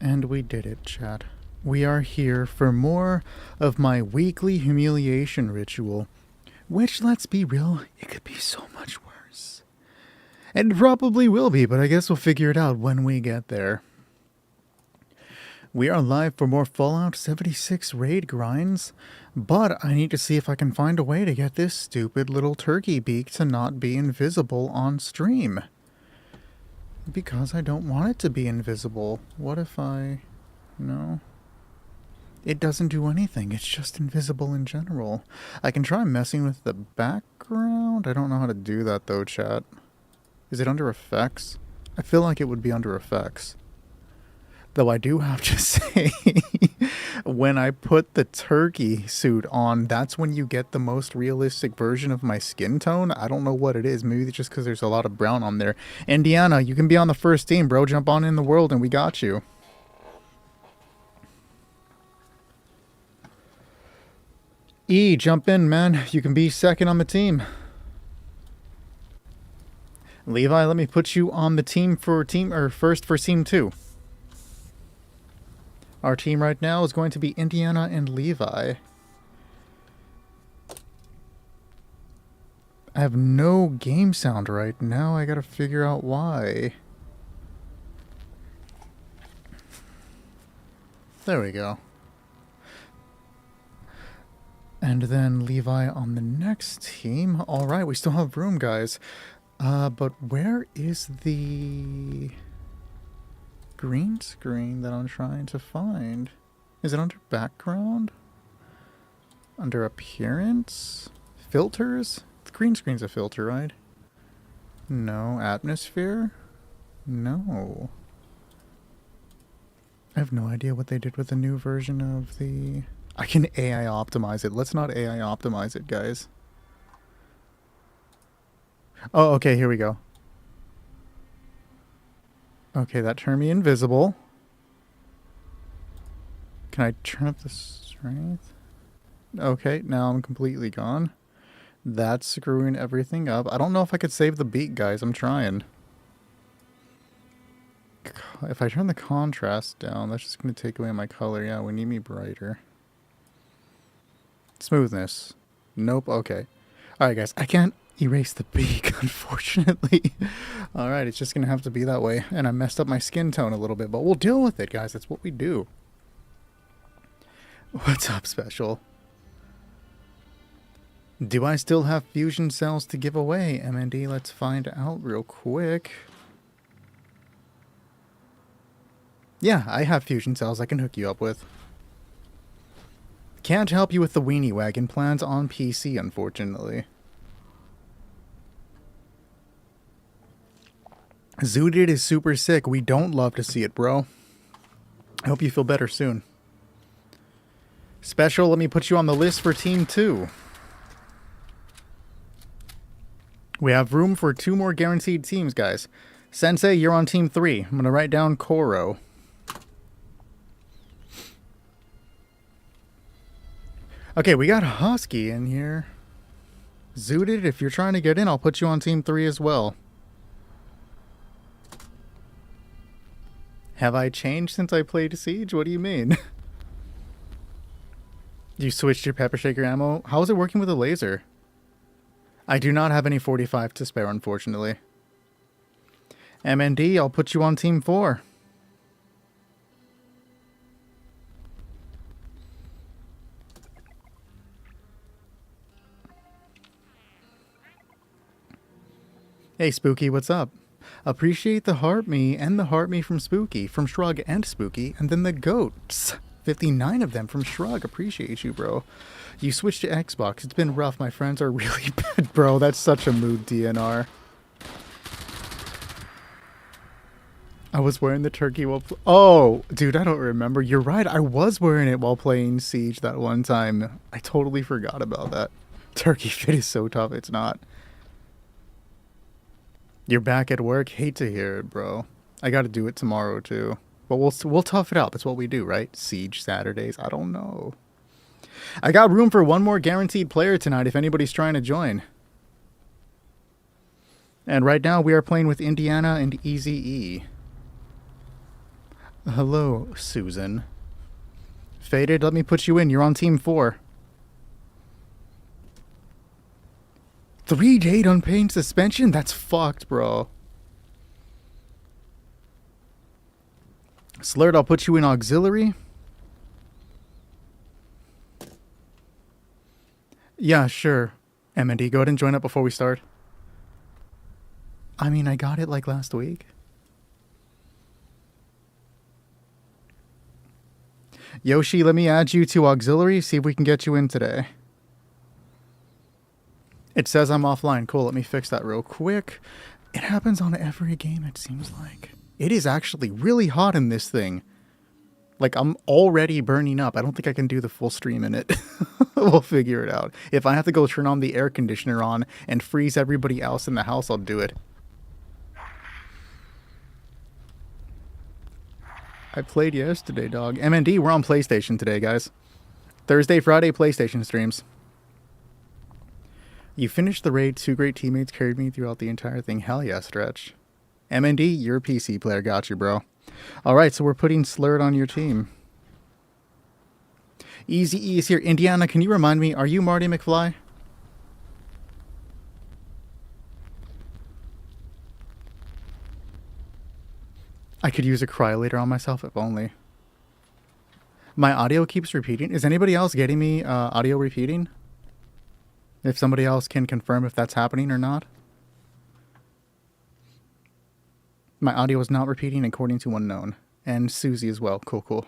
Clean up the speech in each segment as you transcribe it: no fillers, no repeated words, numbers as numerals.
And we did it, chat. We are here for more of my weekly humiliation ritual, which, let's be real, it could be so much worse. And it probably will be, but I guess we'll figure it out when we get there. We are live for more Fallout 76 raid grinds, but I need to see if I can find a way to get this stupid little turkey beak to not be invisible on stream. Because I don't want it to be invisible. What if I... No. It doesn't do anything. It's just invisible in general. I can try messing with the background. I don't know how to do that though, chat. Is it under effects? I feel like it would be under effects. Though I do have to say, when I put the turkey suit on, that's when you get the most realistic version of my skin tone. I don't know what it is. Maybe it's just because there's a lot of brown on there. Indiana, you can be on the first team, bro. Jump on in the world and we got you. E, jump in, man. You can be second on the team. Levi, let me put you on the team for first for team 2. Our team right now is going to be Indiana and Levi. I have no game sound right now. I gotta figure out why. There we go. And then Levi on the next team. Alright, we still have room, guys. But where is the... green screen that I'm trying to find? Is it under background? Under appearance? Filters? The green screen's a filter, right? No. Atmosphere? No. I have no idea what they did with the new version of the... I can AI optimize it. Let's not AI optimize it, guys. Oh, okay, here we go. Okay, that turned me invisible. Can I turn up the strength? Okay, now I'm completely gone. That's screwing everything up. I don't know if I could save the beat, guys. I'm trying. If I turn the contrast down, that's just going to take away my color. Yeah, we need me brighter. Smoothness. Nope, okay. Alright, guys, I can't erase the beak, unfortunately. Alright, it's just gonna have to be that way. And I messed up my skin tone a little bit, but we'll deal with it, guys. That's what we do. What's up, Special? Do I still have fusion cells to give away, MND? Let's find out real quick. Yeah, I have fusion cells I can hook you up with. Can't help you with the Weenie Wagon plans on PC, unfortunately. Zooted is super sick. We don't love to see it, bro. I hope you feel better soon. Special, let me put you on the list for Team 2. We have room for 2 more guaranteed teams, guys. Sensei, you're on Team 3. I'm going to write down Koro. Okay, we got Husky in here. Zooted, if you're trying to get in, I'll put you on Team 3 as well. Have I changed since I played Siege? What do you mean? You switched your pepper shaker ammo? How is it working with a laser? I do not have any 45 to spare, unfortunately. MND, I'll put you on Team 4. Hey Spooky, what's up? Appreciate the heart me and the heart me from Spooky, from Shrug and Spooky, and then the goats. 59 of them from Shrug. Appreciate you, bro. You switched to Xbox. It's been rough. My friends are really bad, bro. That's such a mood, DNR. I was wearing the turkey while... Oh, dude, I don't remember. You're right. I was wearing it while playing Siege that one time. I totally forgot about that. Turkey fit is so tough. It's not. You're back at work? Hate to hear it, bro. I gotta do it tomorrow, too. But we'll tough it out. That's what we do, right? Siege Saturdays? I don't know. I got room for 1 more guaranteed player tonight if anybody's trying to join. And right now we are playing with Indiana and Easy E. Hello, Susan. Faded, let me put you in. You're on team 4. 3-day unpaid suspension? That's fucked, bro. Slurred, I'll put you in auxiliary. Yeah, sure. M&D, go ahead and join up before we start. I mean, I got it like last week. Yoshi, let me add you to auxiliary, see if we can get you in today. It says I'm offline. Cool, let me fix that real quick. It happens on every game, it seems like. It is actually really hot in this thing. Like, I'm already burning up. I don't think I can do the full stream in it. We'll figure it out. If I have to go turn on the air conditioner on and freeze everybody else in the house, I'll do it. I played yesterday, dog. MND, we're on PlayStation today, guys. Thursday, Friday, PlayStation streams. You finished the raid. 2 great teammates carried me throughout the entire thing. Hell yeah, Stretch. MND, you're a PC player. Got you, bro. Alright, so we're putting Slurred on your team. Easy E is here. Indiana, can you remind me, are you Marty McFly? I could use a cryolator on myself if only. My audio keeps repeating. Is anybody else getting me audio repeating? If somebody else can confirm if that's happening or not. My audio is not repeating according to unknown. And Susie as well. Cool, cool.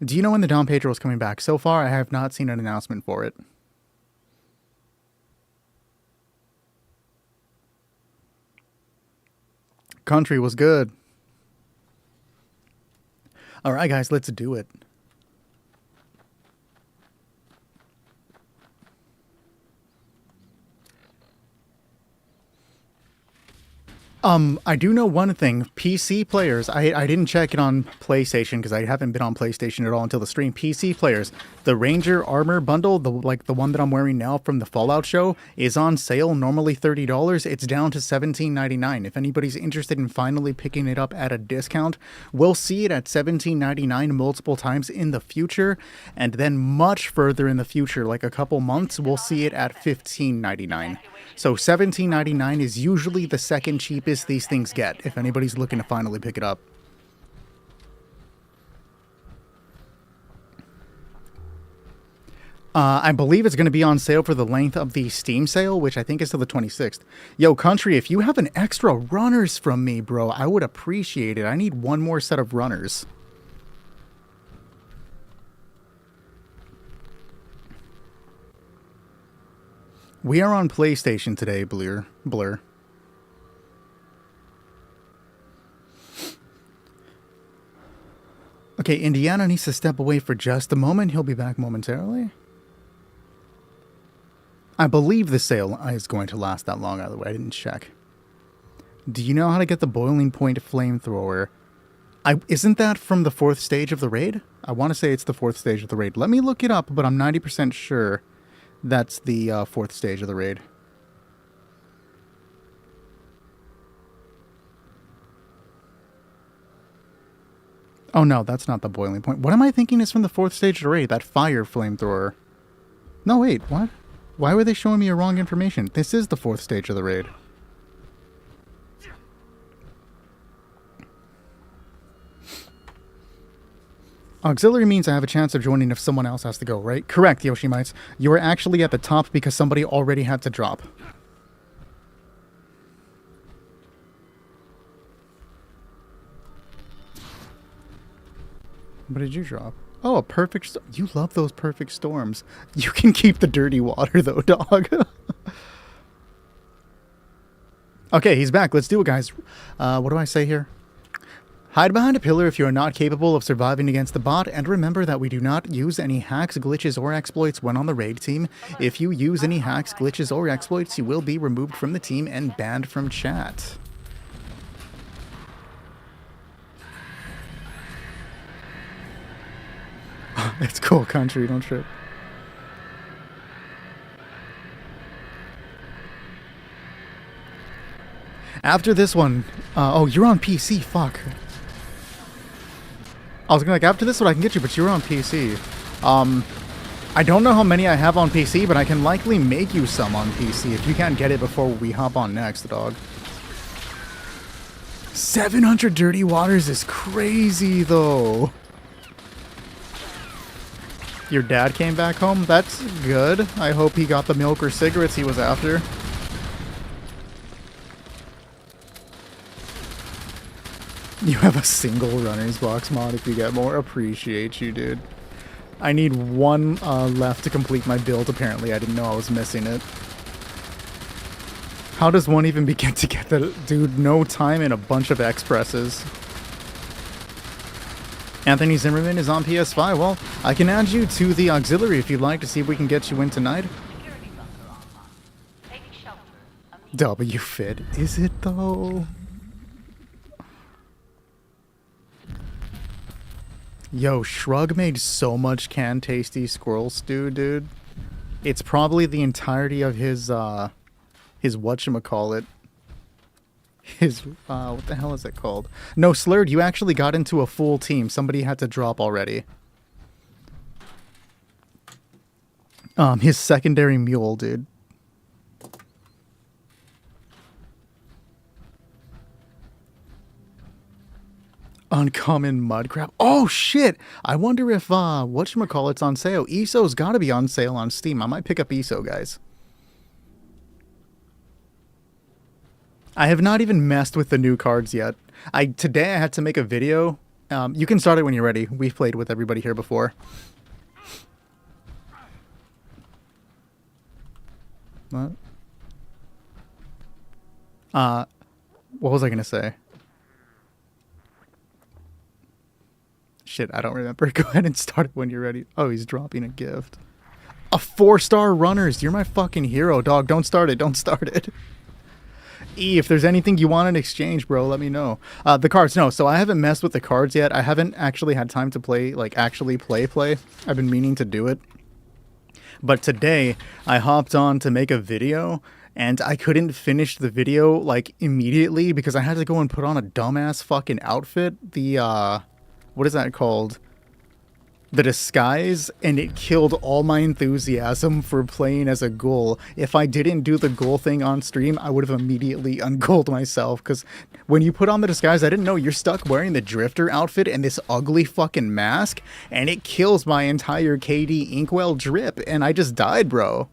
Do you know when the Dom Pedro is coming back? So far, I have not seen an announcement for it. Country was good. Alright, guys, let's do it. I do know one thing. PC players, I didn't check it on PlayStation because I haven't been on PlayStation at all until the stream. PC players, the Ranger Armor bundle, the one that I'm wearing now from the Fallout show, is on sale, normally $30. It's down to $17.99. If anybody's interested in finally picking it up at a discount, we'll see it at $17.99 multiple times in the future, and then much further in the future, like a couple months, we'll see it at $15.99. So $17.99 is usually the second cheapest these things get, if anybody's looking to finally pick it up. I believe it's going to be on sale for the length of the Steam sale, which I think is till the 26th. Yo, Country, if you have an extra runners from me, bro, I would appreciate it. I need one more set of runners. We are on PlayStation today, Blur. Okay, Indiana needs to step away for just a moment. He'll be back momentarily. I believe the sale is going to last that long, either way. I didn't check. Do you know how to get the boiling point flamethrower? Isn't that from the 4th stage of the raid? I want to say it's the 4th stage of the raid. Let me look it up, but I'm 90% sure that's the 4th stage of the raid. Oh no, that's not the boiling point. What am I thinking is from the 4th stage of the raid? That fire flamethrower. No, wait, what? Why were they showing me a wrong information? This is the 4th stage of the raid. Auxiliary means I have a chance of joining if someone else has to go, right? Correct, Yoshimites. You are actually at the top because somebody already had to drop. What did you drop? Oh, a perfect storm. You love those perfect storms. You can keep the dirty water, though, dog. Okay, he's back. Let's do it, guys. What do I say here? Hide behind a pillar if you are not capable of surviving against the bot, and remember that we do not use any hacks, glitches, or exploits when on the raid team. If you use any hacks, glitches, or exploits, you will be removed from the team and banned from chat. It's cool, Country, don't trip. After this one... oh, you're on PC, fuck. I was gonna like, after this one I can get you, but you're on PC. I don't know how many I have on PC, but I can likely make you some on PC if you can't get it before we hop on next, dog. 700 dirty waters is crazy, though. Your dad came back home? That's good. I hope he got the milk or cigarettes he was after. You have a single runner's box mod if you get more. Appreciate you, dude. I need one left to complete my build, apparently. I didn't know I was missing it. How does one even begin to get that? Dude, no time and a bunch of expresses. Anthony Zimmerman is on PS5. Well, I can add you to the auxiliary if you'd like to see if we can get you in tonight. W fit, is it though? Yo, Shrug made so much canned tasty squirrel stew, dude. It's probably the entirety of his whatchamacallit. What the hell is it called? No, Slurred, you actually got into a full team. Somebody had to drop already. His secondary mule, dude. Uncommon mud crab. Oh shit! I wonder if whatchamacallit's on sale. ESO's gotta be on sale on Steam. I might pick up ESO, guys. I have not even messed with the new cards yet. Today I had to make a video. You can start it when you're ready. We've played with everybody here before. What? What was I gonna say? Shit, I don't remember. Go ahead and start it when you're ready. Oh, he's dropping a gift. A 4-star runners. You're my fucking hero, dog. Don't start it. Don't start it. E, if there's anything you want in exchange, bro, let me know. The cards, no. So I haven't messed with the cards yet. I haven't actually had time to play, like, actually play. I've been meaning to do it. But today, I hopped on to make a video, and I couldn't finish the video, like, immediately because I had to go and put on a dumbass fucking outfit. The, what is that called? The disguise, and it killed all my enthusiasm for playing as a ghoul. If I didn't do the ghoul thing on stream, I would have immediately unghouled myself, because when you put on the disguise, I didn't know you're stuck wearing the drifter outfit and this ugly fucking mask, and it kills my entire KD Inkwell drip, and I just died, bro.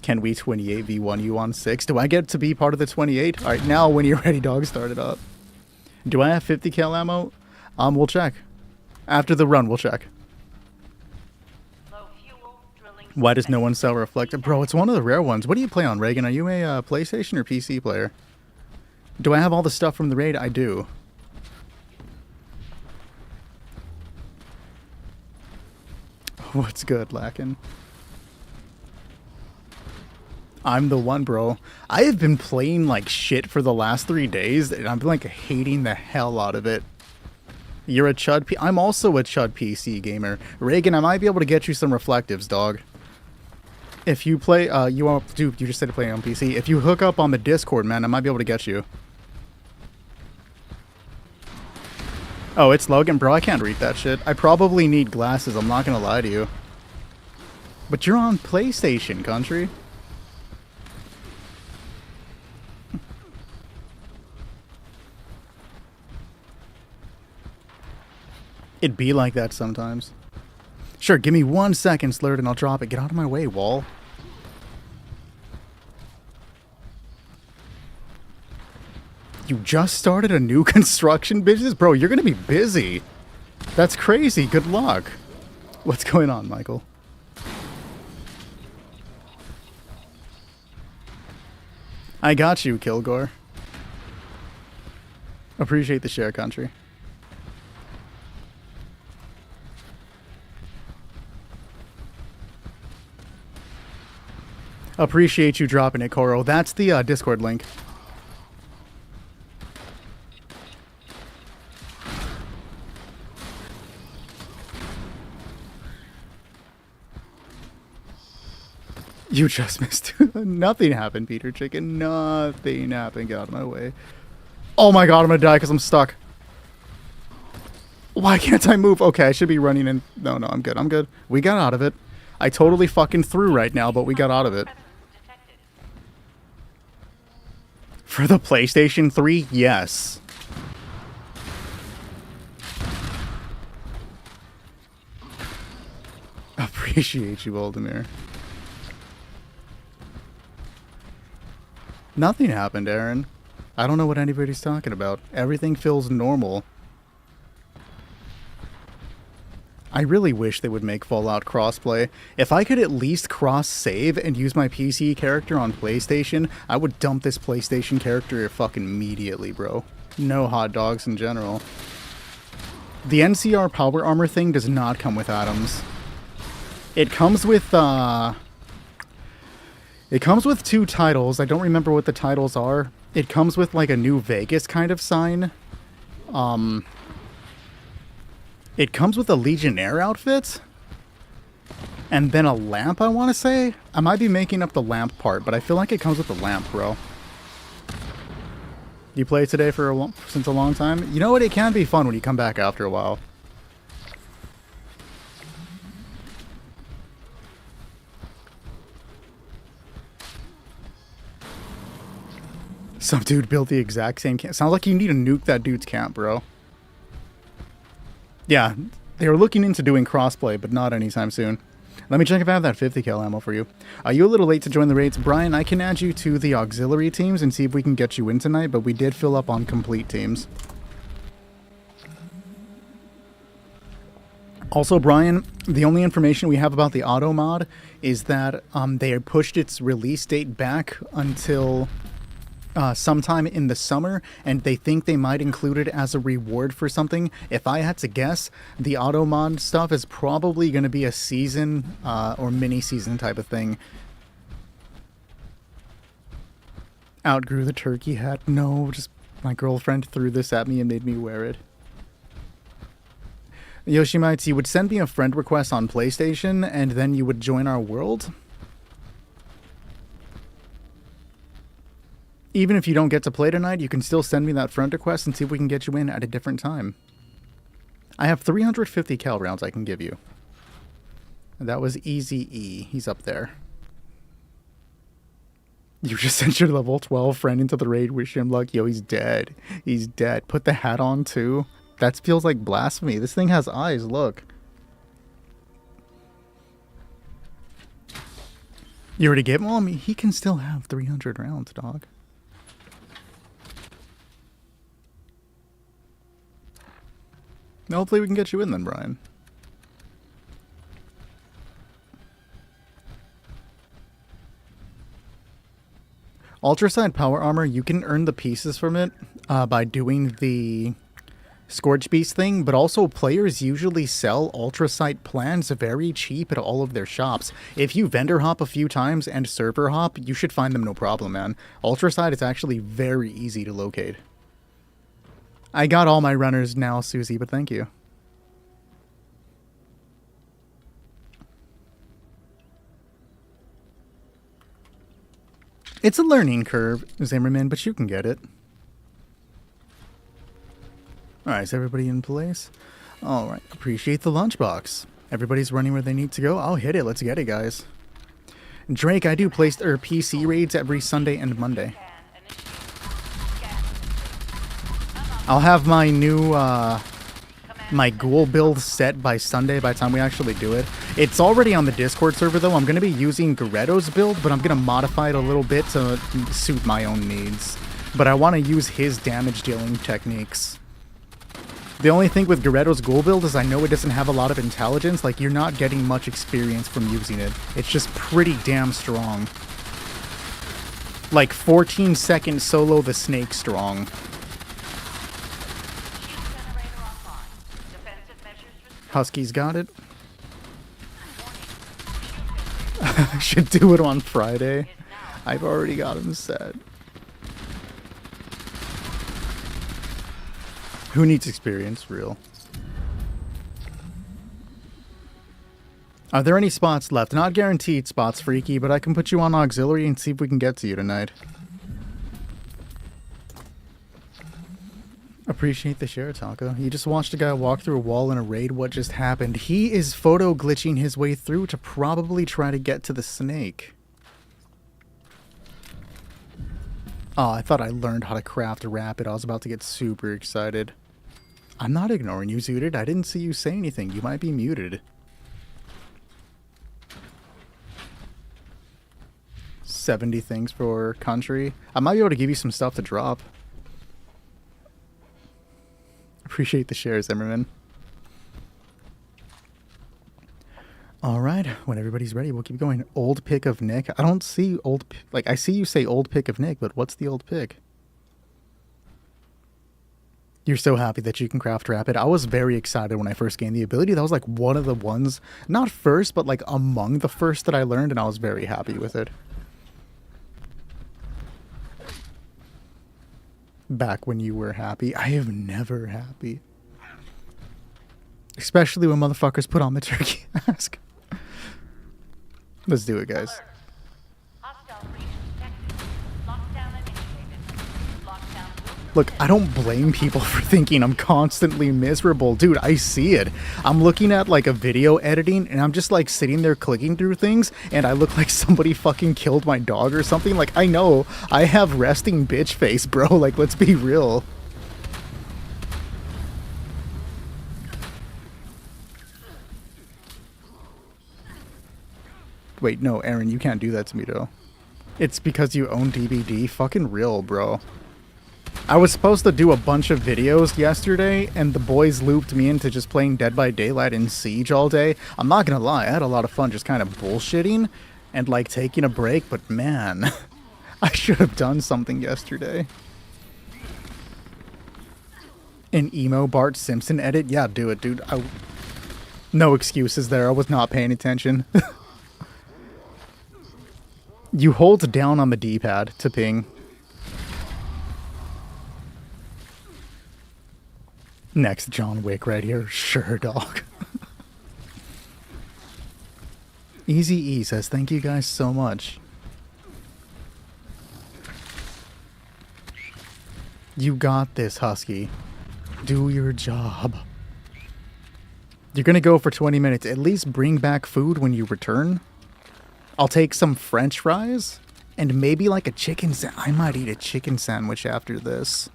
Can we 28v1 you on 6? Do I get to be part of the 28? Alright, now when you're ready, dog, start it up. Do I have 50 cal ammo? We'll check. After the run, we'll check. Why does no one sell Reflector? Bro, it's one of the rare ones. What do you play on, Reagan? Are you a PlayStation or PC player? Do I have all the stuff from the raid? I do. What's good, Lackin'? I'm the one, bro. I have been playing like shit for the last 3 days, and I'm like hating the hell out of it. You're a Chud I'm also a Chud PC gamer. Reagan, I might be able to get you some reflectives, dog. If you play, you just said to play on PC. If you hook up on the Discord, man, I might be able to get you. Oh, it's Logan? Bro, I can't read that shit. I probably need glasses, I'm not gonna lie to you. But you're on PlayStation, country. It'd be like that sometimes. Sure, give me 1 second, Slurred, and I'll drop it. Get out of my way, wall. You just started a new construction business? Bro, you're gonna be busy. That's crazy. Good luck. What's going on, Michael? I got you, Kilgore. Appreciate the share, country. Appreciate you dropping it, Koro. That's the Discord link. You just missed. Nothing happened, Peter Chicken. Nothing happened. Get out of my way. Oh my god, I'm gonna die because I'm stuck. Why can't I move? Okay, I should be running in. No, I'm good. I'm good. We got out of it. I totally fucking threw right now, but we got out of it. For the PlayStation 3, yes. Appreciate you, Voldemir. Nothing happened, Aaron. I don't know what anybody's talking about. Everything feels normal. I really wish they would make Fallout crossplay. If I could at least cross-save and use my PC character on PlayStation, I would dump this PlayStation character fucking immediately, bro. No hot dogs in general. The NCR power armor thing does not come with atoms. It comes with, It comes with 2 titles. I don't remember what the titles are. It comes with, like, a New Vegas kind of sign. It comes with a Legionnaire outfit. And then a lamp, I want to say. I might be making up the lamp part, but I feel like it comes with the lamp, bro. You play today since a long time? You know what? It can be fun when you come back after a while. Some dude built the exact same camp. Sounds like you need to nuke that dude's camp, bro. Yeah, they were looking into doing crossplay, but not anytime soon. Let me check if I have that 50 cal ammo for you. Are you a little late to join the raids? Brian, I can add you to the auxiliary teams and see if we can get you in tonight, but we did fill up on complete teams. Also, Brian, the only information we have about the auto mod is that they pushed its release date back until sometime in the summer, and they think they might include it as a reward for something. If I had to guess, the auto mod stuff is probably going to be a season or mini season type of thing. Outgrew the turkey hat. No, just my girlfriend threw this at me and made me wear it. Yoshimites, you would send me a friend request on PlayStation and then you would join our world? Even if you don't get to play tonight, you can still send me that friend request and see if we can get you in at a different time. I have 350 cal rounds I can give you. That was Easy E. He's up there. You just sent your level 12 friend into the raid. Wish him luck. Yo, he's dead. He's dead. Put the hat on too. That feels like blasphemy. This thing has eyes. Look. You already gave him? Well, I mean, he can still have 300 rounds, dog. Hopefully we can get you in then, Brian. Ultraside power armor, you can earn the pieces from it by doing the Scorch Beast thing, but also players usually sell Ultrasite plans very cheap at all of their shops. If you vendor hop a few times and server hop, you should find them no problem, man. Ultrasite is actually very easy to locate. I got all my runners now, Susie, but thank you. It's a learning curve, Zimmerman, but you can get it. Alright, is everybody in place? Alright, appreciate the lunchbox. Everybody's running where they need to go. I'll hit it. Let's get it, guys. Drake, I do PC raids every Sunday and Monday. I'll have my new, my ghoul build set by Sunday by the time we actually do it. It's already on the Discord server, though. I'm going to be using Garetto's build, but I'm going to modify it a little bit to suit my own needs. But I want to use his damage dealing techniques. The only thing with Garetto's ghoul build is I know it doesn't have a lot of intelligence. Like, you're not getting much experience from using it. It's just pretty damn strong. Like, 14-second solo the snake strong. Husky's got it. I should do it on Friday. I've already got him set. Who needs experience? Real. Are there any spots left? Not guaranteed spots, Freaky, but I can put you on auxiliary and see if we can get to you tonight. Appreciate the share, Taco. You just watched a guy walk through a wall in a raid. What just happened? He is photo glitching his way through to probably try to get to the snake. Oh, I thought I learned how to craft a rapid. I was about to get super excited. I'm not ignoring you, Zooted. I didn't see you say anything. You might be muted. 70 things for country. I might be able to give you some stuff to drop. Appreciate the shares, Zimmerman. Alright, when everybody's ready, we'll keep going. Old pick of Nick. I don't see old... Like, I see you say old pick of Nick, but what's the old pick? You're so happy that you can craft rapid. I was very excited when I first gained the ability. That was like one of the ones, not first, but like among the first that I learned, and I was very happy with it. Back when you were happy. I am never happy. Especially when motherfuckers put on the turkey mask. Let's do it, guys. Look, I don't blame people for thinking I'm constantly miserable. Dude, I see it. I'm looking at like a video editing and I'm just like sitting there clicking through things and I look like somebody fucking killed my dog or something. Like, I know I have resting bitch face, bro. Like, let's be real. Wait, no, Aaron, you can't do that to me, though. It's because you own DBD? Fucking real, bro. I was supposed to do a bunch of videos yesterday, and the boys looped me into just playing Dead by Daylight and Siege all day. I'm not gonna lie, I had a lot of fun just kind of bullshitting and, like, taking a break, but man, I should have done something yesterday. An emo Bart Simpson edit? Yeah, do it, dude. No excuses there, I was not paying attention. You hold down on the D-pad to ping. Next John Wick right here. Sure, dog. Easy E says, thank you guys so much. You got this, Husky. Do your job. You're gonna go for 20 minutes. At least bring back food when you return. I'll take some French fries and maybe like a chicken I might eat a chicken sandwich after this.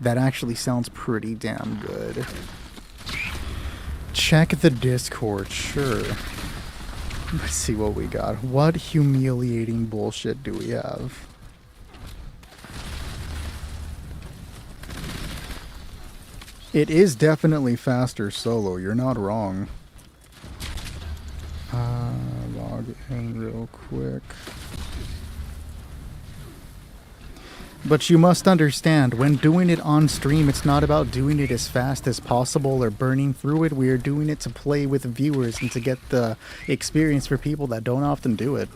That actually sounds pretty damn good. Check the Discord, sure. Let's see what we got. What humiliating bullshit do we have? It is definitely faster solo, you're not wrong. Log in real quick. But you must understand, when doing it on stream, it's not about doing it as fast as possible or burning through it. We are doing it to play with viewers and to get the experience for people that don't often do it.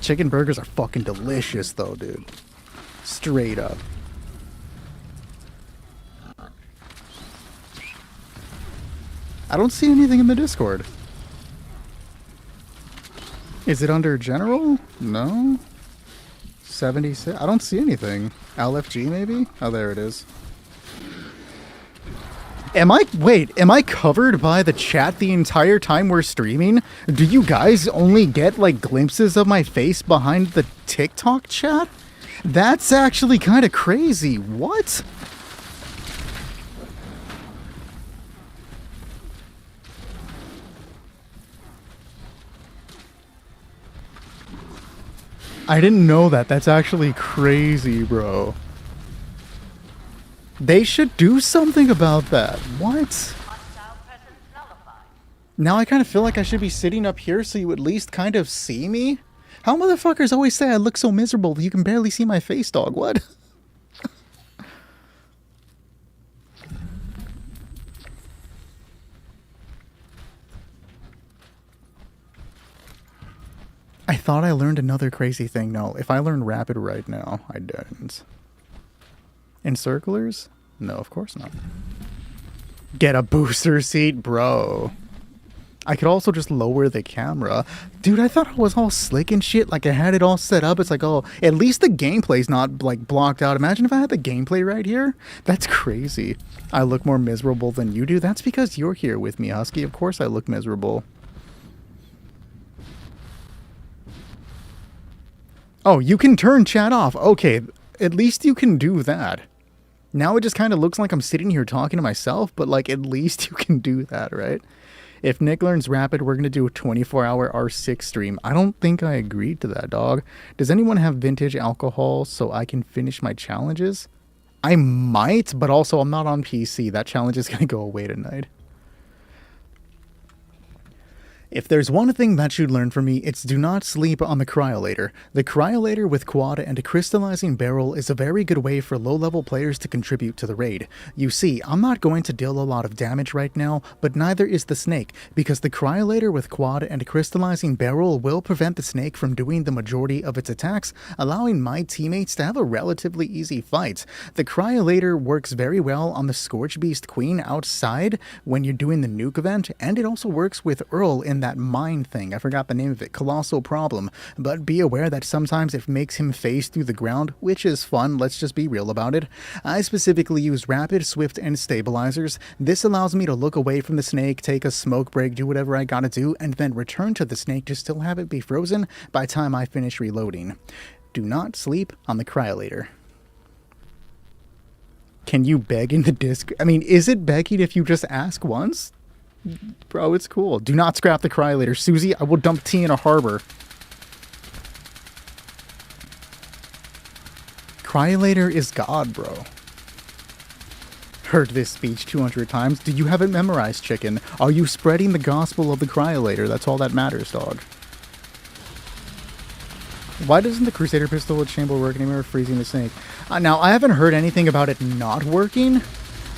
Chicken burgers are fucking delicious though, dude. Straight up. I don't see anything in the Discord. Is it under general? No. 76. I don't see anything. LFG maybe? Oh, there it is. Am I covered by the chat the entire time we're streaming? Do you guys only get like glimpses of my face behind the TikTok chat? That's actually kind of crazy. What? I didn't know that. That's actually crazy, bro. They should do something about that. What? Now I kind of feel like I should be sitting up here so you at least kind of see me? How motherfuckers always say I look so miserable that you can barely see my face, dog? What? I thought I learned another crazy thing. No, if I learn rapid right now, I didn't. Encirclers? No, of course not. Get a booster seat, bro. I could also just lower the camera. Dude, I thought I was all slick and shit. Like, I had it all set up. It's like, oh, at least the gameplay's not, like, blocked out. Imagine if I had the gameplay right here. That's crazy. I look more miserable than you do. That's because you're here with me, Husky. Of course I look miserable. Oh, you can turn chat off. Okay, at least you can do that. Now it just kind of looks like I'm sitting here talking to myself, but, like, at least you can do that, right? If Nick learns Rapid, we're going to do a 24-hour R6 stream. I don't think I agreed to that, dog. Does anyone have vintage alcohol so I can finish my challenges? I might, but also I'm not on PC. That challenge is going to go away tonight. If there's one thing that you'd learn from me, it's do not sleep on the Cryolator. The Cryolator with Quad and a Crystallizing Barrel is a very good way for low-level players to contribute to the raid. You see, I'm not going to deal a lot of damage right now, but neither is the Snake, because the Cryolator with Quad and a Crystallizing Barrel will prevent the Snake from doing the majority of its attacks, allowing my teammates to have a relatively easy fight. The Cryolator works very well on the Scorch Beast Queen outside when you're doing the nuke event, and it also works with Earl in that mine thing. I forgot the name of it. Colossal Problem. But be aware that sometimes it makes him phase through the ground, which is fun. Let's just be real about it. I specifically use Rapid, Swift, and Stabilizers. This allows me to look away from the Snake, take a smoke break, do whatever I gotta do, and then return to the Snake to still have it be frozen by the time I finish reloading. Do not sleep on the Cryolator. Can you beg in the disc? I mean, is it begging if you just ask once? Bro, it's cool. Do not scrap the Cryolator. Susie, I will dump tea in a harbor. Cryolator is God, bro. Heard this speech 200 times. Do you have it memorized, chicken? Are you spreading the gospel of the Cryolator? That's all that matters, dog. Why doesn't the Crusader pistol with chamber work anymore? Freezing the Snake. Now, I haven't heard anything about it not working.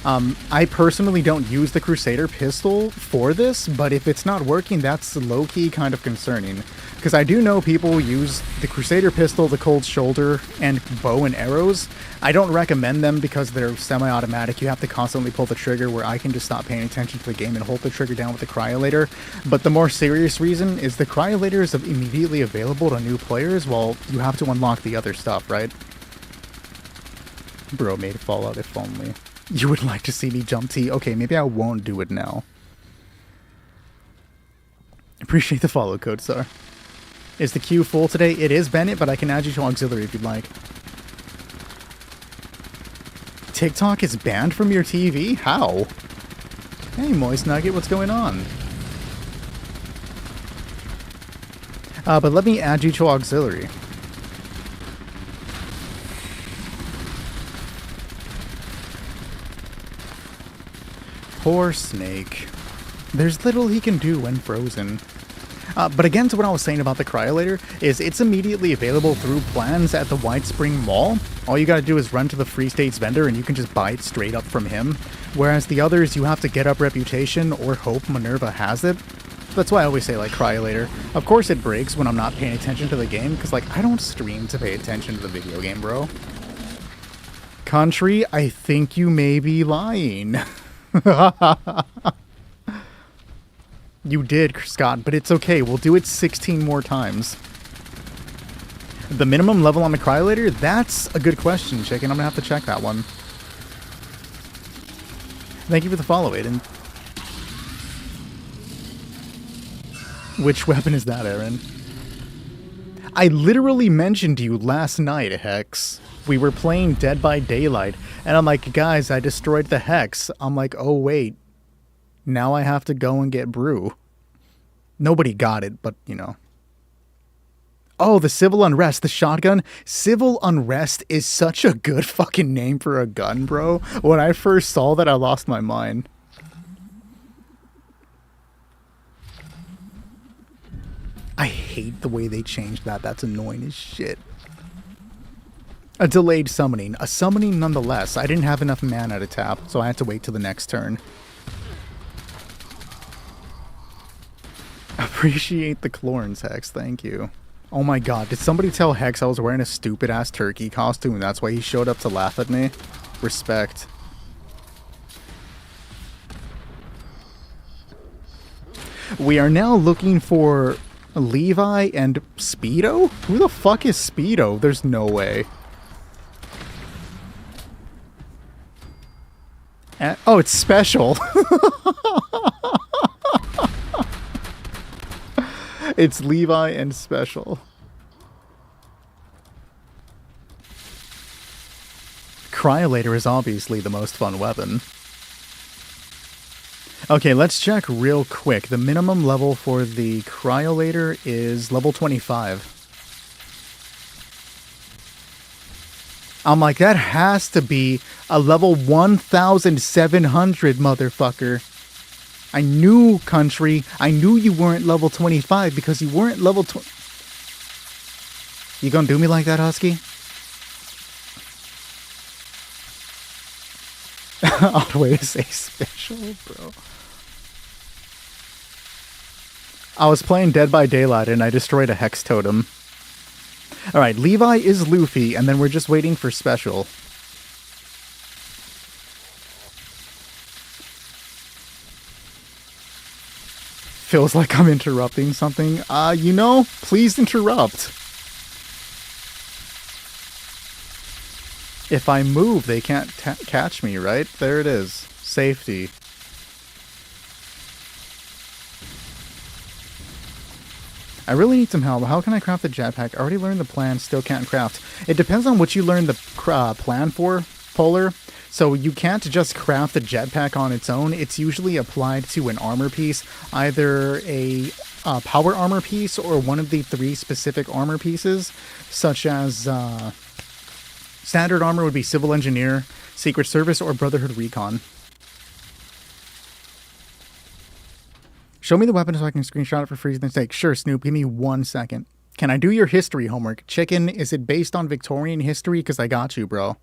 I personally don't use the Crusader pistol for this, but if it's not working, that's low-key kind of concerning. Because I do know people use the Crusader pistol, the cold shoulder, and bow and arrows. I don't recommend them because they're semi-automatic. You have to constantly pull the trigger, where I can just stop paying attention to the game and hold the trigger down with the Cryolator. But the more serious reason is the Cryolator is immediately available to new players, while you have to unlock the other stuff, right? Bro made Fallout if only. You would like to see me jump T? Okay, maybe I won't do it now. Appreciate the follow code, sir. Is the queue full today? It is, Bennett, but I can add you to auxiliary if you'd like. TikTok is banned from your TV? How? Hey, Moist Nugget, what's going on? But let me add you to auxiliary. Poor Snake. There's little he can do when frozen. But again, to what I was saying about the Cryolator, is it's immediately available through plans at the White Spring Mall. All you gotta do is run to the Free States vendor and you can just buy it straight up from him. Whereas the others, you have to get up Reputation or hope Minerva has it. That's why I always say, like, Cryolator. Of course it breaks when I'm not paying attention to the game, because, like, I don't stream to pay attention to the video game, bro. Country, I think you may be lying. You did, Scott, but it's okay. We'll do it 16 more times. The minimum level on the Cryolator? That's a good question, chicken. I'm gonna have to check that one. Thank you for the follow, Aiden. Which weapon is that, Aaron? I literally mentioned you last night, Hex. We were playing Dead by Daylight, and I'm like, guys, I destroyed the Hex. I'm like, oh, wait. Now I have to go and get Brew. Nobody got it, but, you know. Oh, the Civil Unrest, the shotgun. Civil Unrest is such a good fucking name for a gun, bro. When I first saw that, I lost my mind. I hate the way they changed that. That's annoying as shit. A delayed summoning. A summoning nonetheless. I didn't have enough mana to tap, so I had to wait till the next turn. Appreciate the Clorns, Hex. Thank you. Oh my god, did somebody tell Hex I was wearing a stupid-ass turkey costume and that's why he showed up to laugh at me? Respect. We are now looking for Levi and Speedo? Who the fuck is Speedo? There's no way. Oh, it's Special. It's Levi and Special. Cryolator is obviously the most fun weapon. Okay, let's check real quick. The minimum level for the Cryolator is level 25. I'm like, that has to be a level 1,700, motherfucker. I knew, country. I knew you weren't level 25 because you weren't level 20. You gonna do me like that, Husky? Odd way to say special, bro. I was playing Dead by Daylight and I destroyed a Hex Totem. Alright, Levi is Luffy, and then we're just waiting for Special. Feels like I'm interrupting something. You know, please interrupt. If I move, they can't catch me, right? There it is. Safety. I really need some help. How can I craft the jetpack? I already learned the plan, still can't craft. It depends on what you learn the plan for, Polar. So you can't just craft the jetpack on its own. It's usually applied to an armor piece, either a power armor piece or one of the 3 specific armor pieces, such as standard armor would be Civil Engineer, Secret Service, or Brotherhood Recon. Show me the weapon so I can screenshot it for freezing sake. Sure, Snoop, give me 1 second. Can I do your history homework? Chicken, is it based on Victorian history? Because I got you, bro.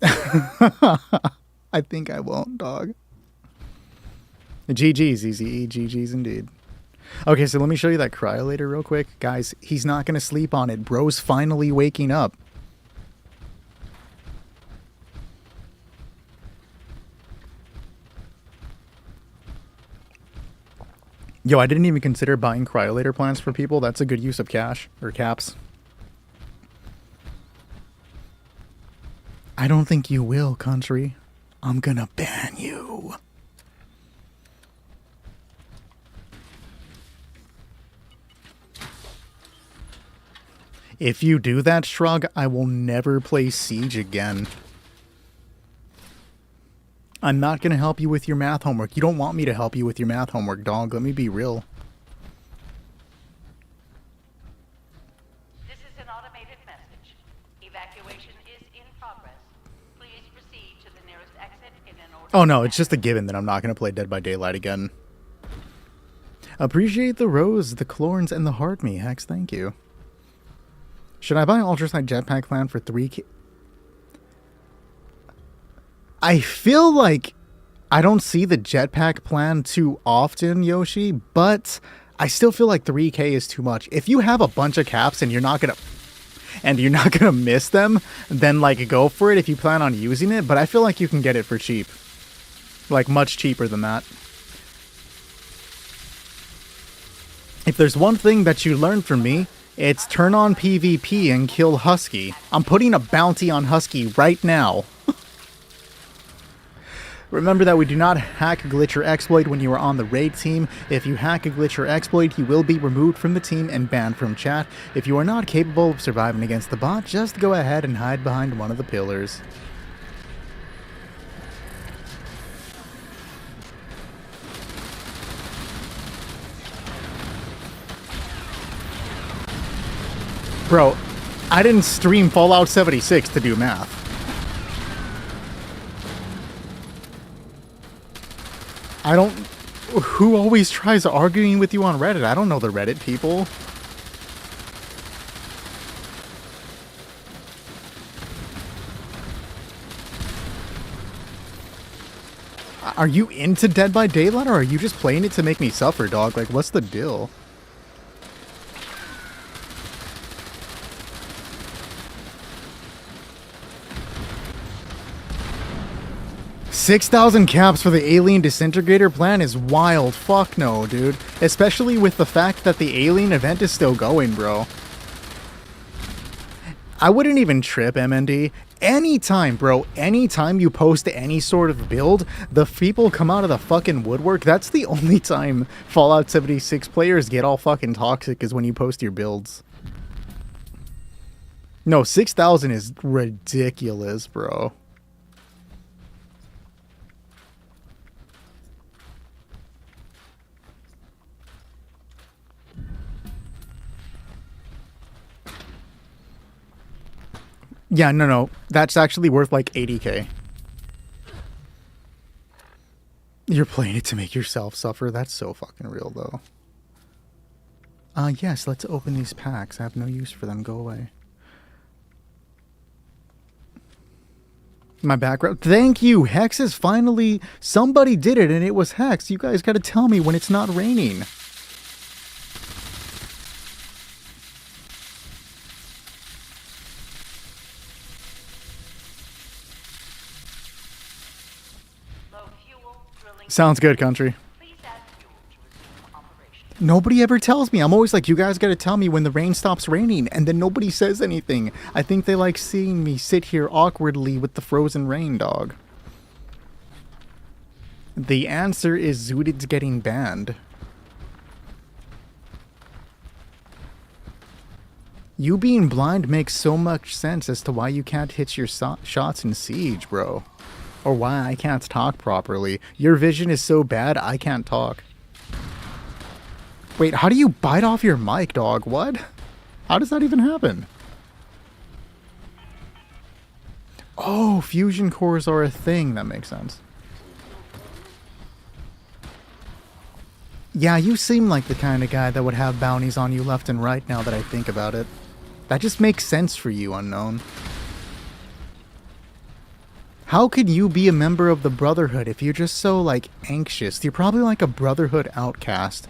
I think I won't, dog. GG's, Easy. GG's indeed. Okay, so let me show you that Cryolator real quick. Guys, he's not going to sleep on it. Bro's finally waking up. Yo, I didn't even consider buying Cryolator plans for people. That's a good use of cash, or caps. I don't think you will, country. I'm gonna ban you. If you do that, Shrug, I will never play Siege again. I'm not gonna help you with your math homework. You don't want me to help you with your math homework, dog. Let me be real. This is an automated message. Evacuation is in progress. Please proceed to the nearest exit in an order. Oh no, it's just a given that I'm not gonna play Dead by Daylight again. Appreciate the rose, the chlorns, and the heart me, Hex. Thank you. Should I buy Ultrasonic Jetpack plan for 3K? I feel like I don't see the jetpack plan too often, Yoshi, but I still feel like 3K is too much. If you have a bunch of caps and you're not gonna miss them, then like go for it if you plan on using it, but I feel like you can get it for cheap. Like much cheaper than that. If there's one thing that you learned from me, it's turn on PvP and kill Husky. I'm putting a bounty on Husky right now. Remember that we do not hack, glitch, or exploit when you are on the raid team. If you hack a glitch or exploit, you will be removed from the team and banned from chat. If you are not capable of surviving against the bot, just go ahead and hide behind one of the pillars. Bro, I didn't stream Fallout 76 to do math. I don't... Who always tries arguing with you on Reddit? I don't know the Reddit people. Are you into Dead by Daylight, or are you just playing it to make me suffer, dog? Like, what's the deal? 6,000 caps for the alien disintegrator plan is wild. Fuck no, dude. Especially with the fact that the alien event is still going, bro. I wouldn't even trip, MND. Anytime, bro, anytime you post any sort of build, the people come out of the fucking woodwork. That's the only time Fallout 76 players get all fucking toxic, is when you post your builds. No, 6,000 is ridiculous, bro. Yeah, no. That's actually worth like 80k. You're playing it to make yourself suffer. That's so fucking real, though. Yes, let's open these packs. I have no use for them. Go away. My background. Thank you. Hex is finally... Somebody did it, and it was Hex. You guys gotta tell me when it's not raining. Sounds good, country. Nobody ever tells me. I'm always like, you guys gotta tell me when the rain stops raining, and then nobody says anything. I think they like seeing me sit here awkwardly with the frozen rain, dog. The answer is Zooted's getting banned. You being blind makes so much sense as to why you can't hit your shots in Siege, bro. Or why I can't talk properly. Your vision is so bad, I can't talk. Wait, how do you bite off your mic, dog? What? How does that even happen? Oh, fusion cores are a thing. That makes sense. Yeah, you seem like the kind of guy that would have bounties on you left and right now that I think about it. That just makes sense for you, Unknown. How could you be a member of the Brotherhood if you're just so, like, anxious? You're probably like a Brotherhood outcast.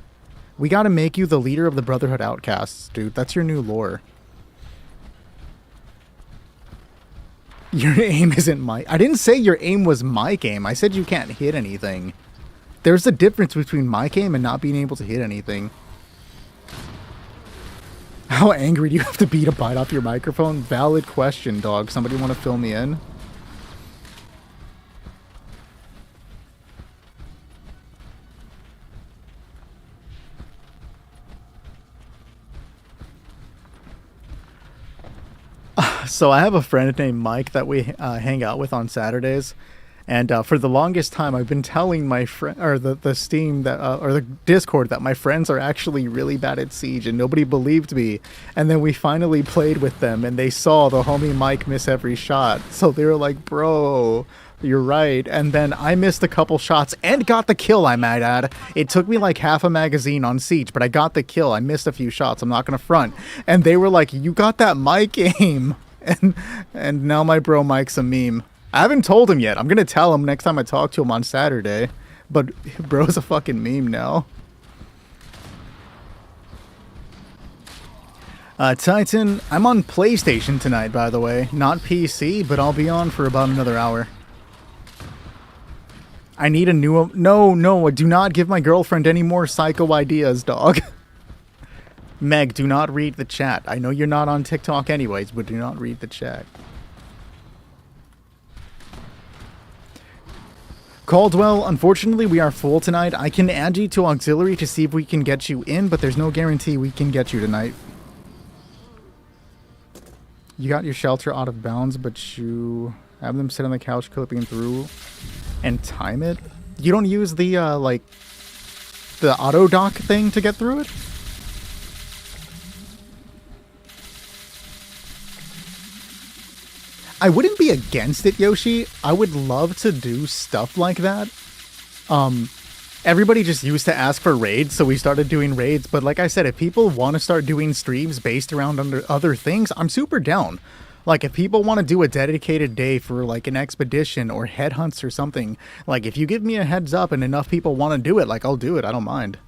We gotta make you the leader of the Brotherhood outcasts, dude. That's your new lore. Your aim isn't Mike. I didn't say your aim was Mike aim. I said you can't hit anything. There's a difference between Mike aim and not being able to hit anything. How angry do you have to be to bite off your microphone? Valid question, dog. Somebody want to fill me in? So I have a friend named Mike that we hang out with on Saturdays, and for the longest time I've been telling my friend, or the Steam that or the Discord, that my friends are actually really bad at Siege, and nobody believed me. And then we finally played with them, and they saw the homie Mike miss every shot, so they were like, "Bro, you're right." And then I missed a couple shots and got the kill, I might add. It took me like half a magazine on Siege, but I got the kill. I missed a few shots, I'm not gonna front. And they were like, "You got that Mike aim." And now my bro Mike's a meme. I haven't told him yet. I'm gonna tell him next time I talk to him on Saturday. But bro's a fucking meme now. Titan, I'm on PlayStation tonight, by the way. Not PC, but I'll be on for about another hour. I need a new... No, do not give my girlfriend any more psycho ideas, dog. Meg, do not read the chat. I know you're not on TikTok anyways, but do not read the chat. Caldwell, unfortunately we are full tonight. I can add you to auxiliary to see if we can get you in, but there's no guarantee we can get you tonight. You got your shelter out of bounds, but you have them sit on the couch clipping through and time it? You don't use the, like, the auto dock thing to get through it? I wouldn't be against it, Yoshi. I would love to do stuff like that. Everybody just used to ask for raids, so we started doing raids. But like I said, if people want to start doing streams based around other things, I'm super down. Like, if people want to do a dedicated day for, like, an expedition or headhunts or something, like, if you give me a heads up and enough people want to do it, like, I'll do it. I don't mind.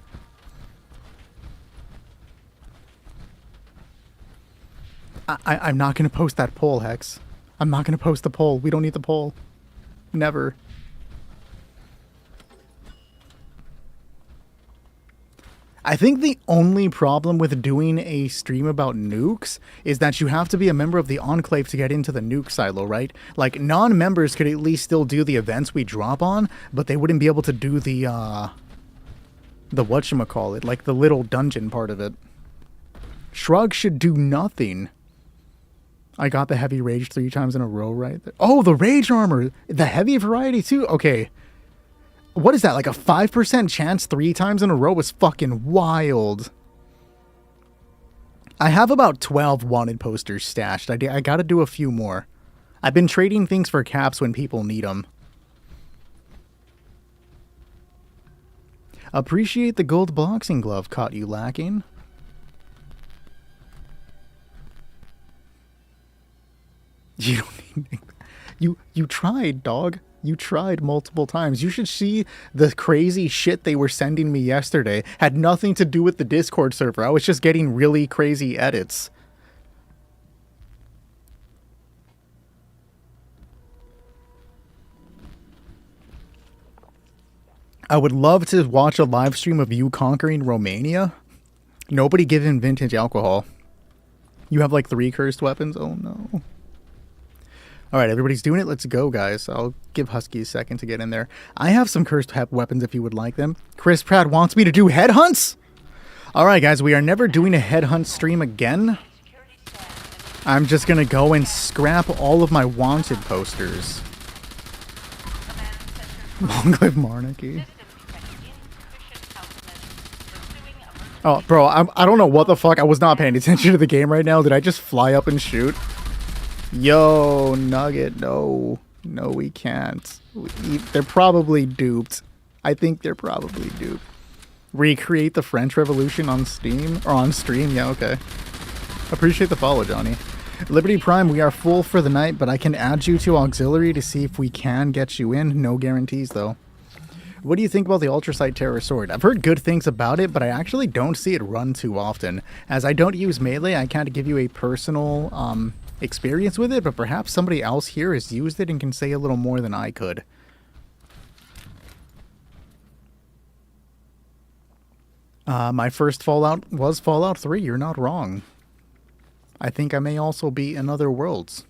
I'm not going to post that poll, Hex. I'm not going to post the poll. We don't need the poll. Never. I think the only problem with doing a stream about nukes is that you have to be a member of the Enclave to get into the nuke silo, right? Like, non-members could at least still do the events we drop on, but they wouldn't be able to do the whatchamacallit, like the little dungeon part of it. Shrug should do nothing. I got the heavy rage 3 times in a row right there. Oh, the rage armor! The heavy variety too? Okay. What is that, like a 5% chance 3 times in a row is fucking wild. I have about 12 wanted posters stashed. I gotta do a few more. I've been trading things for caps when people need them. Appreciate the gold boxing glove caught you lacking. You don't need... You tried, dog. You tried multiple times. You should see the crazy shit they were sending me yesterday. Had nothing to do with the Discord server. I was just getting really crazy edits. I would love to watch a live stream of you conquering Romania. Nobody give him vintage alcohol. You have like 3 cursed weapons? Oh no. Alright, everybody's doing it. Let's go, guys. I'll give Husky a second to get in there. I have some cursed weapons if you would like them. Chris Pratt wants me to do headhunts? Alright, guys, we are never doing a headhunt stream again. I'm just gonna go and scrap all of my wanted posters. Long live monarchy. Oh, bro, I don't know what the fuck. I was not paying attention to the game right now. Did I just fly up and shoot? Yo, Nugget, no. No, we can't. They're probably duped. I think they're probably duped. Recreate the French Revolution on Steam? Or on stream? Yeah, okay. Appreciate the follow, Johnny. Liberty Prime, we are full for the night, but I can add you to Auxiliary to see if we can get you in. No guarantees, though. What do you think about the Ultrasight Terror Sword? I've heard good things about it, but I actually don't see it run too often. As I don't use melee, I can't give you a personal experience with it, but perhaps somebody else here has used it and can say a little more than I could. My first Fallout was Fallout 3. You're not wrong. I think I may also be in other worlds.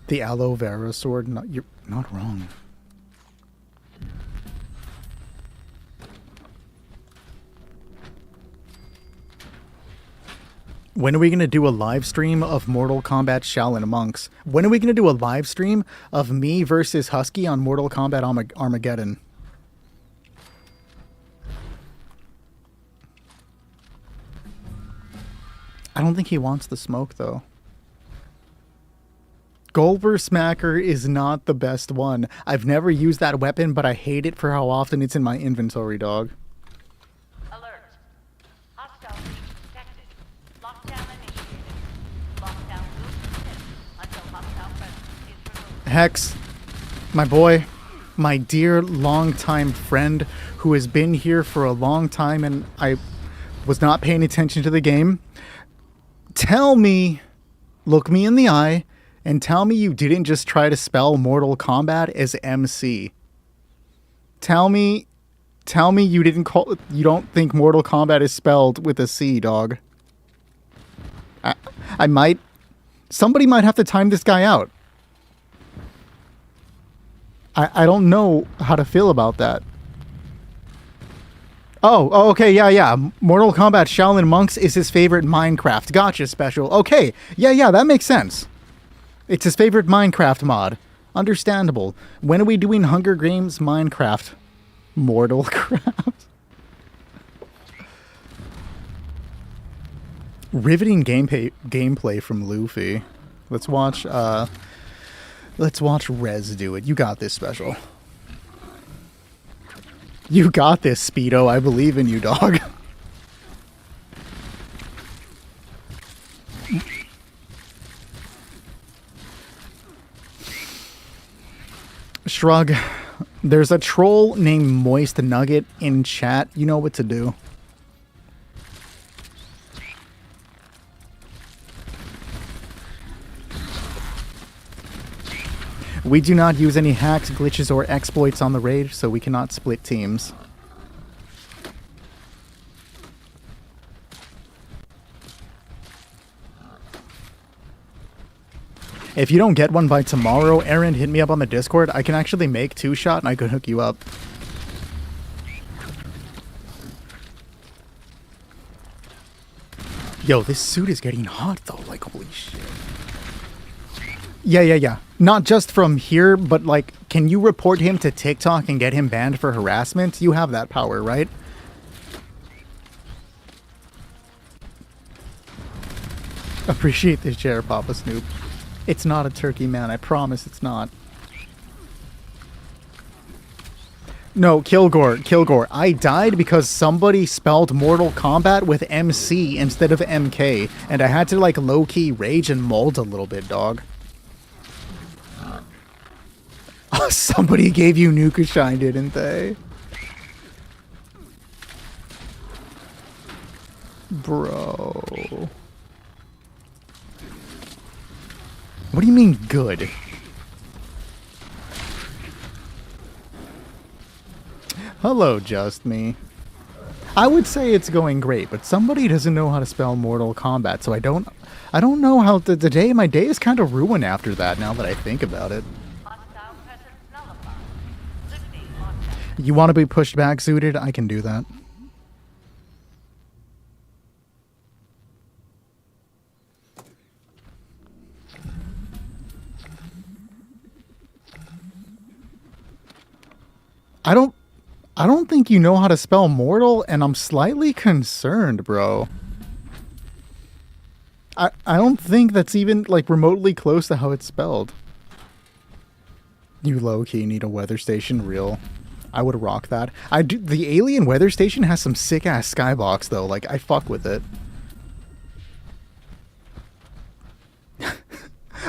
The Aloe Vera Sword. You're not wrong. When are we going to do a live stream of Mortal Kombat Shaolin Monks? When are we going to do a live stream of me versus Husky on Mortal Kombat Armageddon? I don't think he wants the smoke, though. Gulver Smacker is not the best one. I've never used that weapon, but I hate it for how often it's in my inventory, dog. Alert. Hostile breach detected. Lockdown initiated. Lockdown will persist until hostile presence is removed. Hex, my boy, my dear longtime friend who has been here for a long time and I was not paying attention to the game. Tell me, look me in the eye, and tell me you didn't just try to spell Mortal Kombat as MC. Tell me you you don't think Mortal Kombat is spelled with a C, dog. Somebody might have to time this guy out. I don't know how to feel about that. Oh, okay, yeah. Mortal Kombat Shaolin Monks is his favorite Minecraft. Gotcha, Special. Okay, yeah, that makes sense. It's his favorite Minecraft mod. Understandable. When are we doing Hunger Games Minecraft? Mortal Craft. Riveting gameplay from Luffy. Let's watch Rez do it. You got this, Special. You got this, Speedo. I believe in you, dog. Shrug. There's a troll named Moist Nugget in chat. You know what to do. We do not use any hacks, glitches, or exploits on the raid, so we cannot split teams. If you don't get one by tomorrow, Aaron, hit me up on the Discord. I can actually make 2-shot and I could hook you up. Yo, this suit is getting hot though, like holy shit. Yeah. Not just from here, but like, can you report him to TikTok and get him banned for harassment? You have that power, right? Appreciate this chair, Papa Snoop. It's not a turkey, man. I promise it's not. No, Kilgore. I died because somebody spelled Mortal Kombat with MC instead of MK, and I had to like low-key rage and mold a little bit, dog. Oh, somebody gave you Nuka Shine, didn't they? Bro. What do you mean good? Hello, Just Me. I would say it's going great, but somebody doesn't know how to spell Mortal Kombat, so I don't know how my day is kind of ruined after that, now that I think about it. Hostile presence nullified. Lifting hostile. You want to be pushed back, Zooted? I can do that. I don't think you know how to spell mortal, and I'm slightly concerned, bro. I don't think that's even, like, remotely close to how it's spelled. You low-key need a weather station, real. I would rock that. The alien weather station has some sick-ass skybox, though. Like, I fuck with it.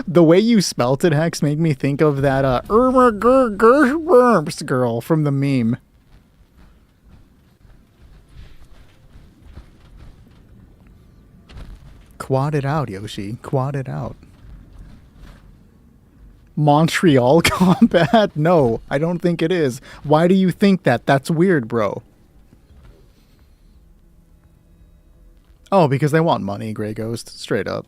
The way you spelt it, Hex, made me think of that, Irma Gershworms girl from the meme. Quad it out, Yoshi. Quad it out. Montreal combat? No, I don't think it is. Why do you think that? That's weird, bro. Oh, because they want money, Grey Ghost. Straight up.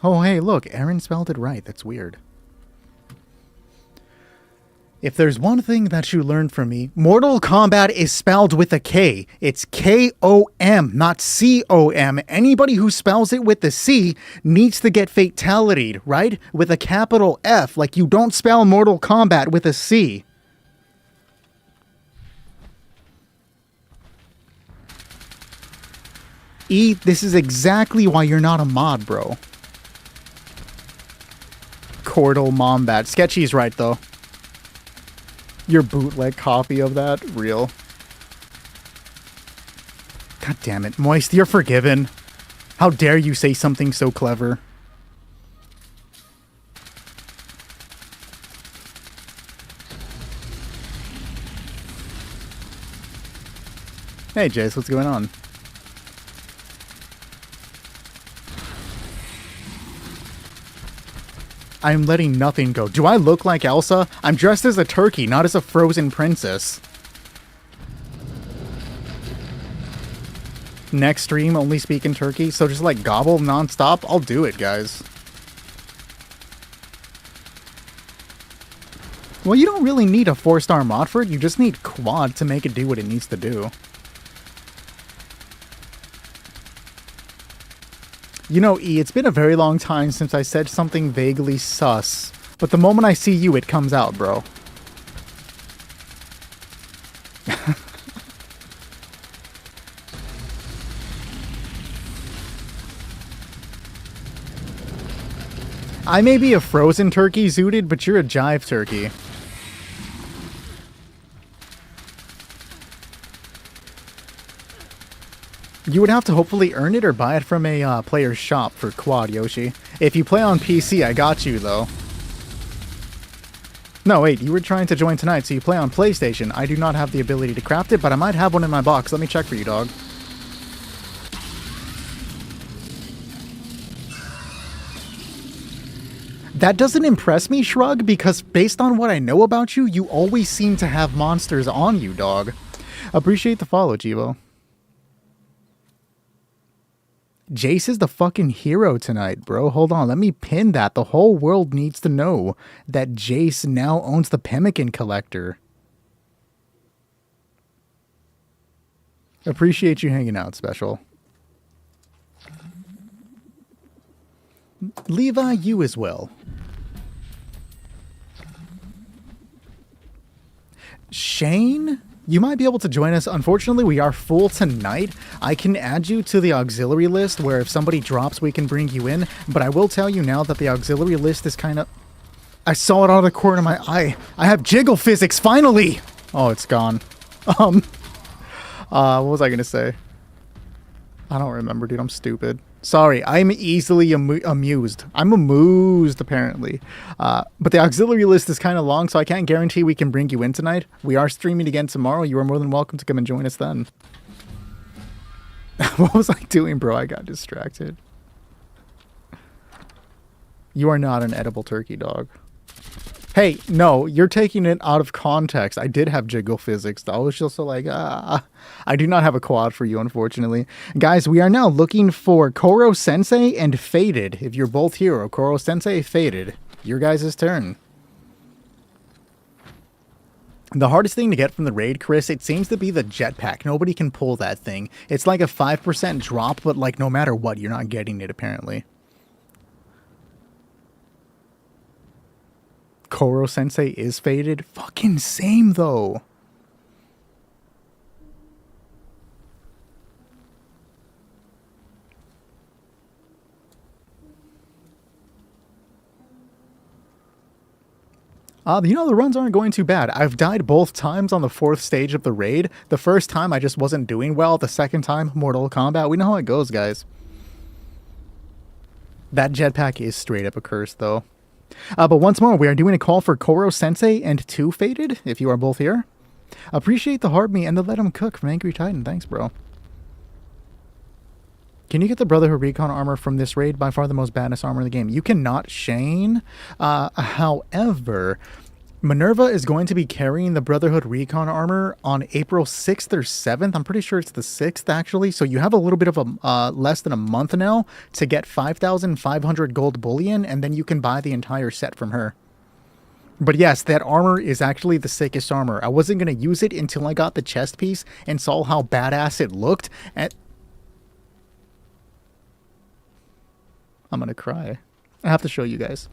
Oh, hey, look. Aaron spelled it right. That's weird. If there's one thing that you learned from me, Mortal Kombat is spelled with a K. It's K-O-M, not C-O-M. Anybody who spells it with the C needs to get fatality'd, right? With a capital F. Like, you don't spell Mortal Kombat with a C. E, this is exactly why you're not a mod, bro. Cordal Mombat. Sketchy's right, though. Your bootleg copy of that? Real. God damn it. Moist, you're forgiven. How dare you say something so clever? Hey, Jace, what's going on? I'm letting nothing go. Do I look like Elsa? I'm dressed as a turkey, not as a frozen princess. Next stream, only speak in turkey, so just like gobble nonstop? I'll do it, guys. Well, you don't really need a 4-star mod for it, you just need quad to make it do what it needs to do. You know, E, it's been a very long time since I said something vaguely sus, but the moment I see you, it comes out, bro. I may be a frozen turkey, Zooted, but you're a jive turkey. You would have to hopefully earn it or buy it from a player's shop for quad, Yoshi. If you play on PC, I got you, though. No, wait, you were trying to join tonight, so you play on PlayStation. I do not have the ability to craft it, but I might have one in my box. Let me check for you, dog. That doesn't impress me, Shrug, because based on what I know about you, you always seem to have monsters on you, dog. Appreciate the follow, Jibo. Jace is the fucking hero tonight, bro. Hold on, let me pin that. The whole world needs to know that Jace now owns the Pemmican Collector. Appreciate you hanging out, Special. Levi, you as well. Shane, you might be able to join us. Unfortunately, we are full tonight. I can add you to the auxiliary list where if somebody drops, we can bring you in. But I will tell you now that the auxiliary list is kind of... I saw it out of the corner of my eye. I have jiggle physics, finally! Oh, it's gone. What was I going to say? I don't remember, dude. I'm stupid. Sorry, I'm easily amused. I'm amused, apparently. But the auxiliary list is kind of long, so I can't guarantee we can bring you in tonight. We are streaming again tomorrow. You are more than welcome to come and join us then. What was I doing, bro? I got distracted. You are not an edible turkey, dog. Hey, no, you're taking it out of context. I did have jiggle physics. I was just so like, I do not have a quad for you, unfortunately. Guys, we are now looking for Koro Sensei and Faded. If you're both here, or Koro Sensei, Faded. Your guys' turn. The hardest thing to get from the raid, Chris, it seems to be the jetpack. Nobody can pull that thing. It's like a 5% drop, but like no matter what, you're not getting it, apparently. Koro Sensei is Faded? Fucking same, though. You know, the runs aren't going too bad. I've died both times on the 4th stage of the raid. The first time, I just wasn't doing well. The second time, Mortal Kombat. We know how it goes, guys. That jetpack is straight up a curse, though. But once more, we are doing a call for Koro Sensei and 2 Faded, if you are both here. Appreciate the hard me and the let him cook from Angry Titan. Thanks, bro. Can you get the Brotherhood Recon armor from this raid? By far the most badass armor in the game. You cannot, Shane. However, Minerva is going to be carrying the Brotherhood Recon armor on April 6th or 7th. I'm pretty sure it's the 6th, actually. So you have a little bit of a less than a month now to get 5,500 gold bullion, and then you can buy the entire set from her. But yes, that armor is actually the sickest armor. I wasn't going to use it until I got the chest piece and saw how badass it looked. And I'm going to cry. I have to show you guys.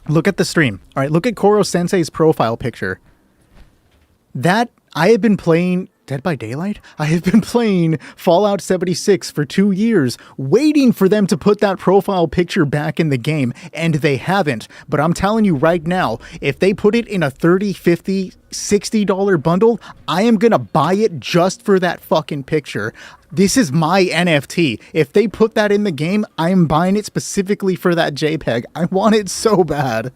Look at the stream. All right, look at Koro Sensei's profile picture. That, I have been playing Dead by Daylight? I have been playing Fallout 76 for 2 years, waiting for them to put that profile picture back in the game, and they haven't. But I'm telling you right now, if they put it in a $30, $50, $60 bundle, I am gonna buy it just for that fucking picture. This is my NFT. If they put that in the game, I am buying it specifically for that JPEG. I want it so bad.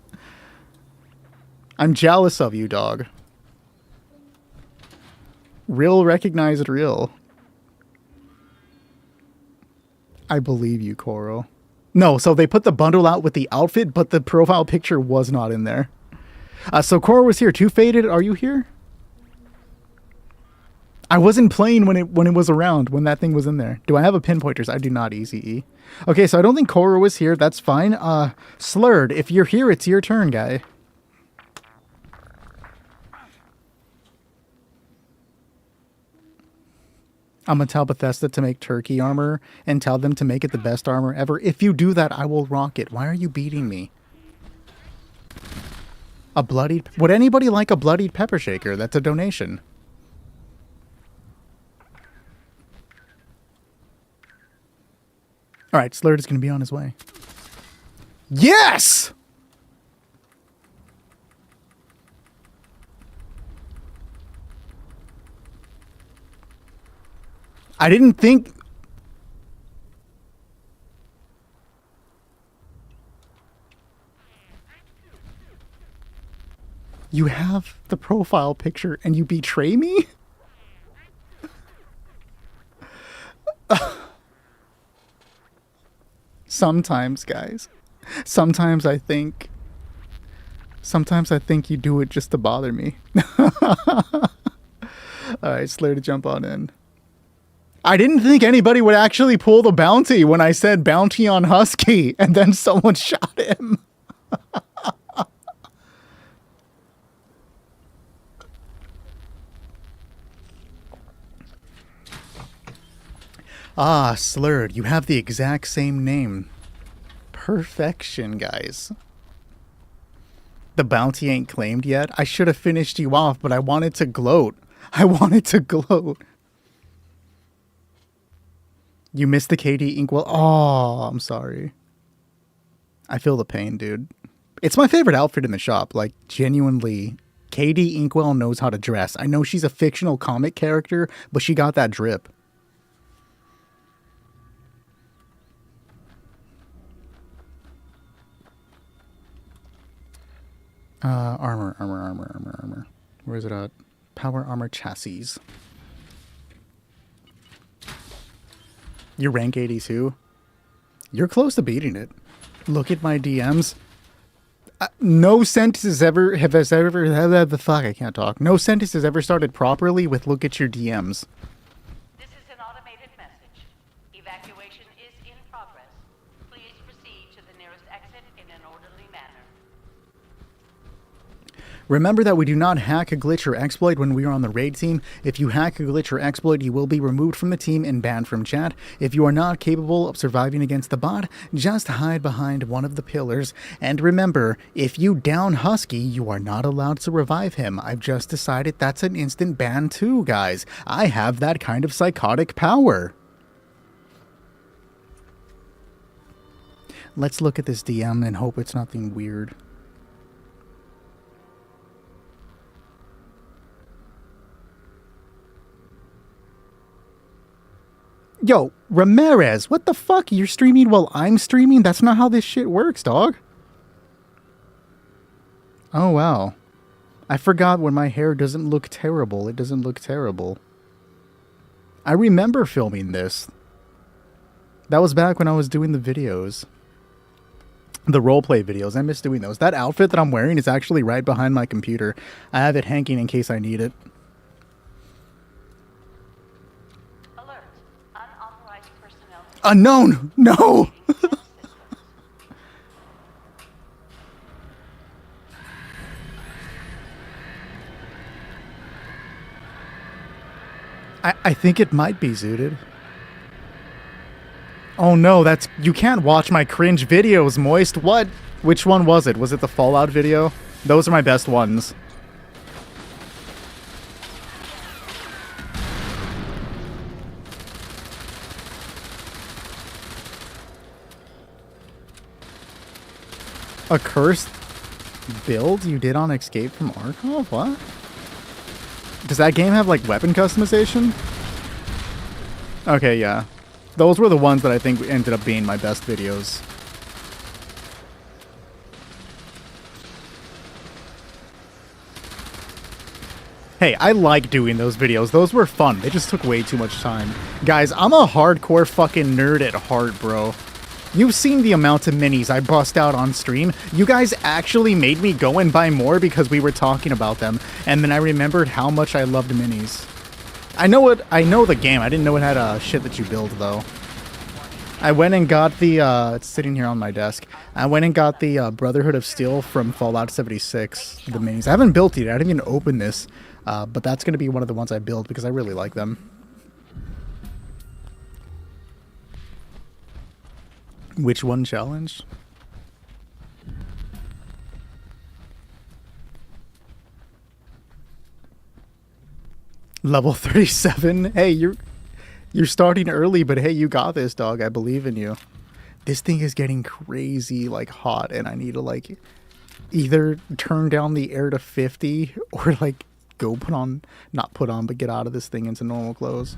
I'm jealous of you, dog. Real recognized real. I believe you, Koro. No, so they put the bundle out with the outfit, but the profile picture was not in there. So Koro was here. 2 Faded, are you here? I wasn't playing when it was around, when that thing was in there. Do I have a pinpointers? I do not, Easy. Okay, so I don't think Koro was here. That's fine. Slurred, if you're here, it's your turn, guy. I'm going to tell Bethesda to make turkey armor and tell them to make it the best armor ever. If you do that, I will rock it. Why are you beating me? A bloodied... Would anybody like a bloodied pepper shaker? That's a donation. Alright, Slurred is going to be on his way. Yes! I didn't think... You have the profile picture and you betray me? Sometimes, guys. Sometimes I think you do it just to bother me. Alright, Slayer to jump on in. I didn't think anybody would actually pull the bounty when I said bounty on Husky, and then someone shot him. Ah, Slurred, you have the exact same name. Perfection, guys. The bounty ain't claimed yet. I should have finished you off, but I wanted to gloat. I wanted to gloat. You missed the KD Inkwell. Oh, I'm sorry. I feel the pain, dude. It's my favorite outfit in the shop. Like, genuinely, KD Inkwell knows how to dress. I know she's a fictional comic character, but she got that drip. Armor. Where is it at? Power armor chassis. You're rank 82? You're close to beating it. Look at my DMs. No sentence has ever I can't talk. No sentence has ever started properly with look at your DMs. This is an automated message. Evacuation is in progress. Please proceed to the nearest exit in an orderly manner. Remember that we do not hack a glitch or exploit when we are on the raid team. If you hack a glitch or exploit, you will be removed from the team and banned from chat. If you are not capable of surviving against the bot, just hide behind one of the pillars. And remember, if you down Husky, you are not allowed to revive him. I've just decided that's an instant ban too, guys. I have that kind of psychotic power. Let's look at this DM and hope it's nothing weird. Yo, Ramirez, what the fuck? You're streaming while I'm streaming? That's not how this shit works, dog. Oh, wow. I forgot when my hair doesn't look terrible. It doesn't look terrible. I remember filming this. That was back when I was doing the videos. The roleplay videos. I miss doing those. That outfit that I'm wearing is actually right behind my computer. I have it hanging in case I need it. Unknown! No! I think it might be zooted. Oh no, that's... You can't watch my cringe videos, Moist. What? Which one was it? Was it the Fallout video? Those are my best ones. A cursed build you did on Escape from Arkham? What? Does that game have, like, weapon customization? Okay, yeah. Those were the ones that I think ended up being my best videos. Hey, I like doing those videos. Those were fun. They just took way too much time. Guys, I'm a hardcore fucking nerd at heart, bro. You've seen the amount of minis I bust out on stream. You guys actually made me go and buy more because we were talking about them. And then I remembered how much I loved minis. I know the game. I didn't know it had shit that you build, though. I went and got the, it's sitting here on my desk. I went and got the Brotherhood of Steel from Fallout 76, the minis. I haven't built it yet. I didn't even open this. But that's going to be one of the ones I build because I really like them. Which one challenge? Level 37? Hey, you're starting early, but hey, you got this, dog. I believe in you. This thing is getting crazy, like, hot, and I need to, like, either turn down the air to 50 or, like, go not put on, but get out of this thing into normal clothes.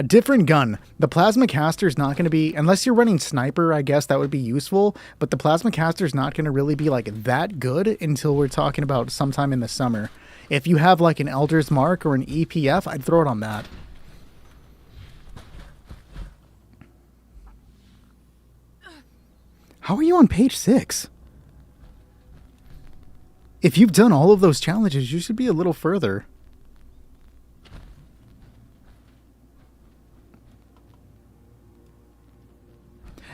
Different gun. The plasma caster is not going to be, unless you're running sniper, I guess that would be useful, but the plasma caster is not going to really be like that good until we're talking about sometime in the summer. If you have like an Elder's Mark or an EPF, I'd throw it on that. How are you on page 6? If you've done all of those challenges, you should be a little further.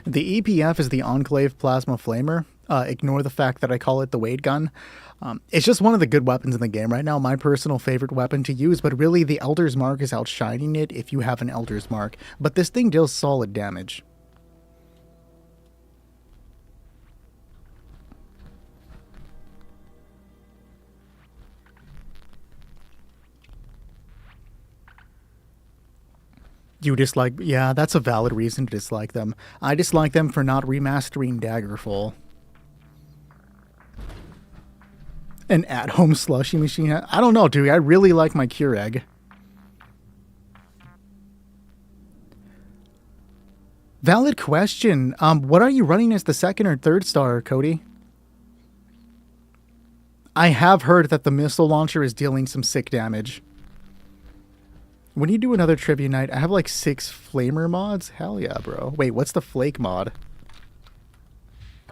The EPF is the Enclave Plasma Flamer. Ignore the fact that I call it the Wade Gun. It's just one of the good weapons in the game right now, my personal favorite weapon to use, but really the Elder's Mark is outshining it if you have an Elder's Mark. But this thing deals solid damage. You dislike... Yeah, that's a valid reason to dislike them. I dislike them for not remastering Daggerfall. An at-home slushy machine. I don't know, dude. I really like my Keurig. Valid question. What are you running as the second or third star, Cody? I have heard that the missile launcher is dealing some sick damage. When you do another trivia night, I have like 6 flamer mods. Hell yeah, bro. Wait, what's the flake mod?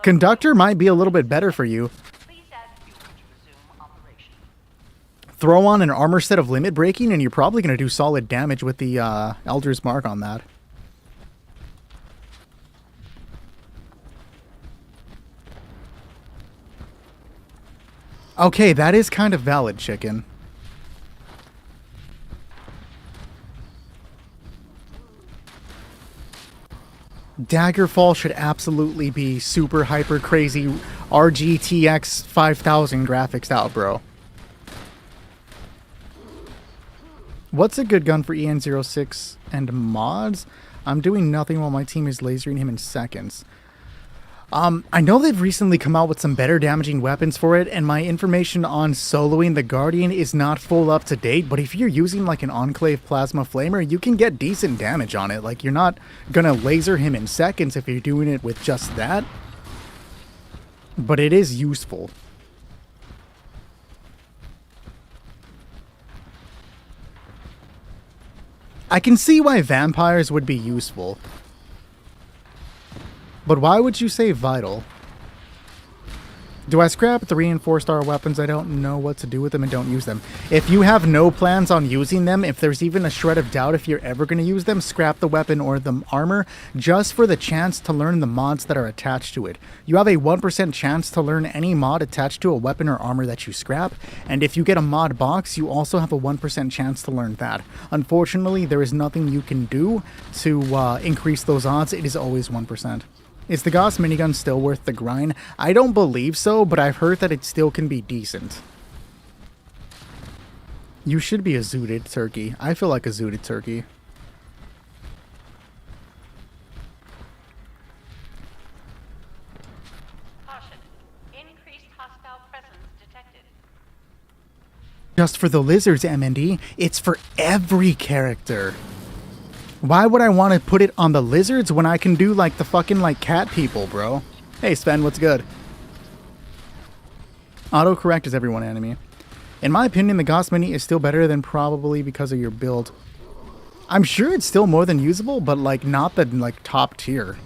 Conductor might be a little bit better for you. Please add fuel to resume operation. Throw on an armor set of limit breaking, and you're probably going to do solid damage with the Elder's Mark on that. Okay, that is kind of valid, chicken. Daggerfall should absolutely be super hyper crazy RGTX 5000 graphics out, bro. What's a good gun for EN06 and mods? I'm doing nothing while my team is lasering him in seconds. I know they've recently come out with some better damaging weapons for it, and my information on soloing the Guardian is not full up to date, but if you're using like an Enclave Plasma Flamer, you can get decent damage on it. Like, you're not gonna laser him in seconds if you're doing it with just that, but it is useful. I can see why vampires would be useful. But why would you say vital? Do I scrap 3 and 4 star weapons? I don't know what to do with them and don't use them. If you have no plans on using them, if there's even a shred of doubt if you're ever going to use them, scrap the weapon or the armor just for the chance to learn the mods that are attached to it. You have a 1% chance to learn any mod attached to a weapon or armor that you scrap, and if you get a mod box, you also have a 1% chance to learn that. Unfortunately, there is nothing you can do to increase those odds. It is always 1%. Is the Gauss minigun still worth the grind? I don't believe so, but I've heard that it still can be decent. You should be a zooted turkey. I feel like a zooted turkey. Caution. Increased hostile presence detected. Just for the lizards, MND. It's for every character. Why would I want to put it on the lizards when I can do like the fucking like cat people, bro? Hey Sven, what's good? Autocorrect is everyone enemy. In my opinion, the Gauss Mini is still better than probably because of your build. I'm sure it's still more than usable, but like not the like top tier.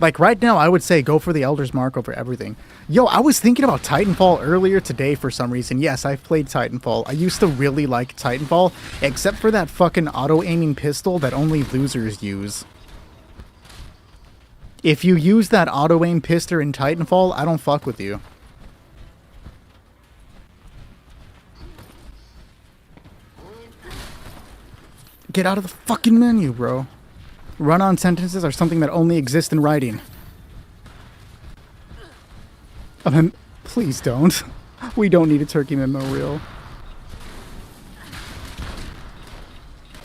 Like right now, I would say go for the Elder's Mark over everything. Yo, I was thinking about Titanfall earlier today for some reason. Yes, I've played Titanfall. I used to really like Titanfall, except for that fucking auto-aiming pistol that only losers use. If you use that auto-aim pistol in Titanfall, I don't fuck with you. Get out of the fucking menu, bro. Run-on sentences are something that only exist in writing. Please don't. We don't need a turkey memorial.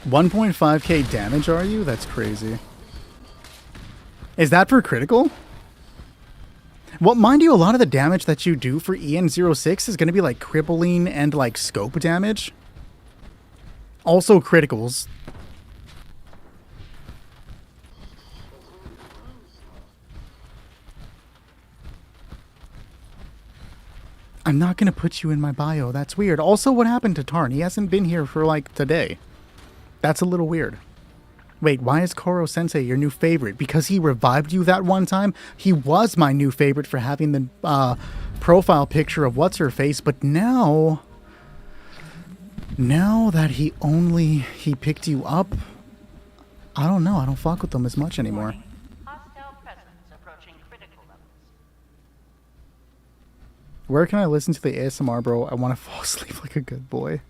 1.5k damage, are you? That's crazy. Is that for critical? Well, mind you, a lot of the damage that you do for EN06 is going to be like crippling and like scope damage. Also criticals. I'm not going to put you in my bio. That's weird. Also, what happened to Tarn? He hasn't been here for, like, today. That's a little weird. Wait, why is Koro Sensei your new favorite? Because he revived you that one time? He was my new favorite for having the profile picture of What's-Her-Face, but now... Now that he picked you up, I don't know. I don't fuck with them as much anymore. Hostile Where can I listen to the ASMR, bro? I want to fall asleep like a good boy.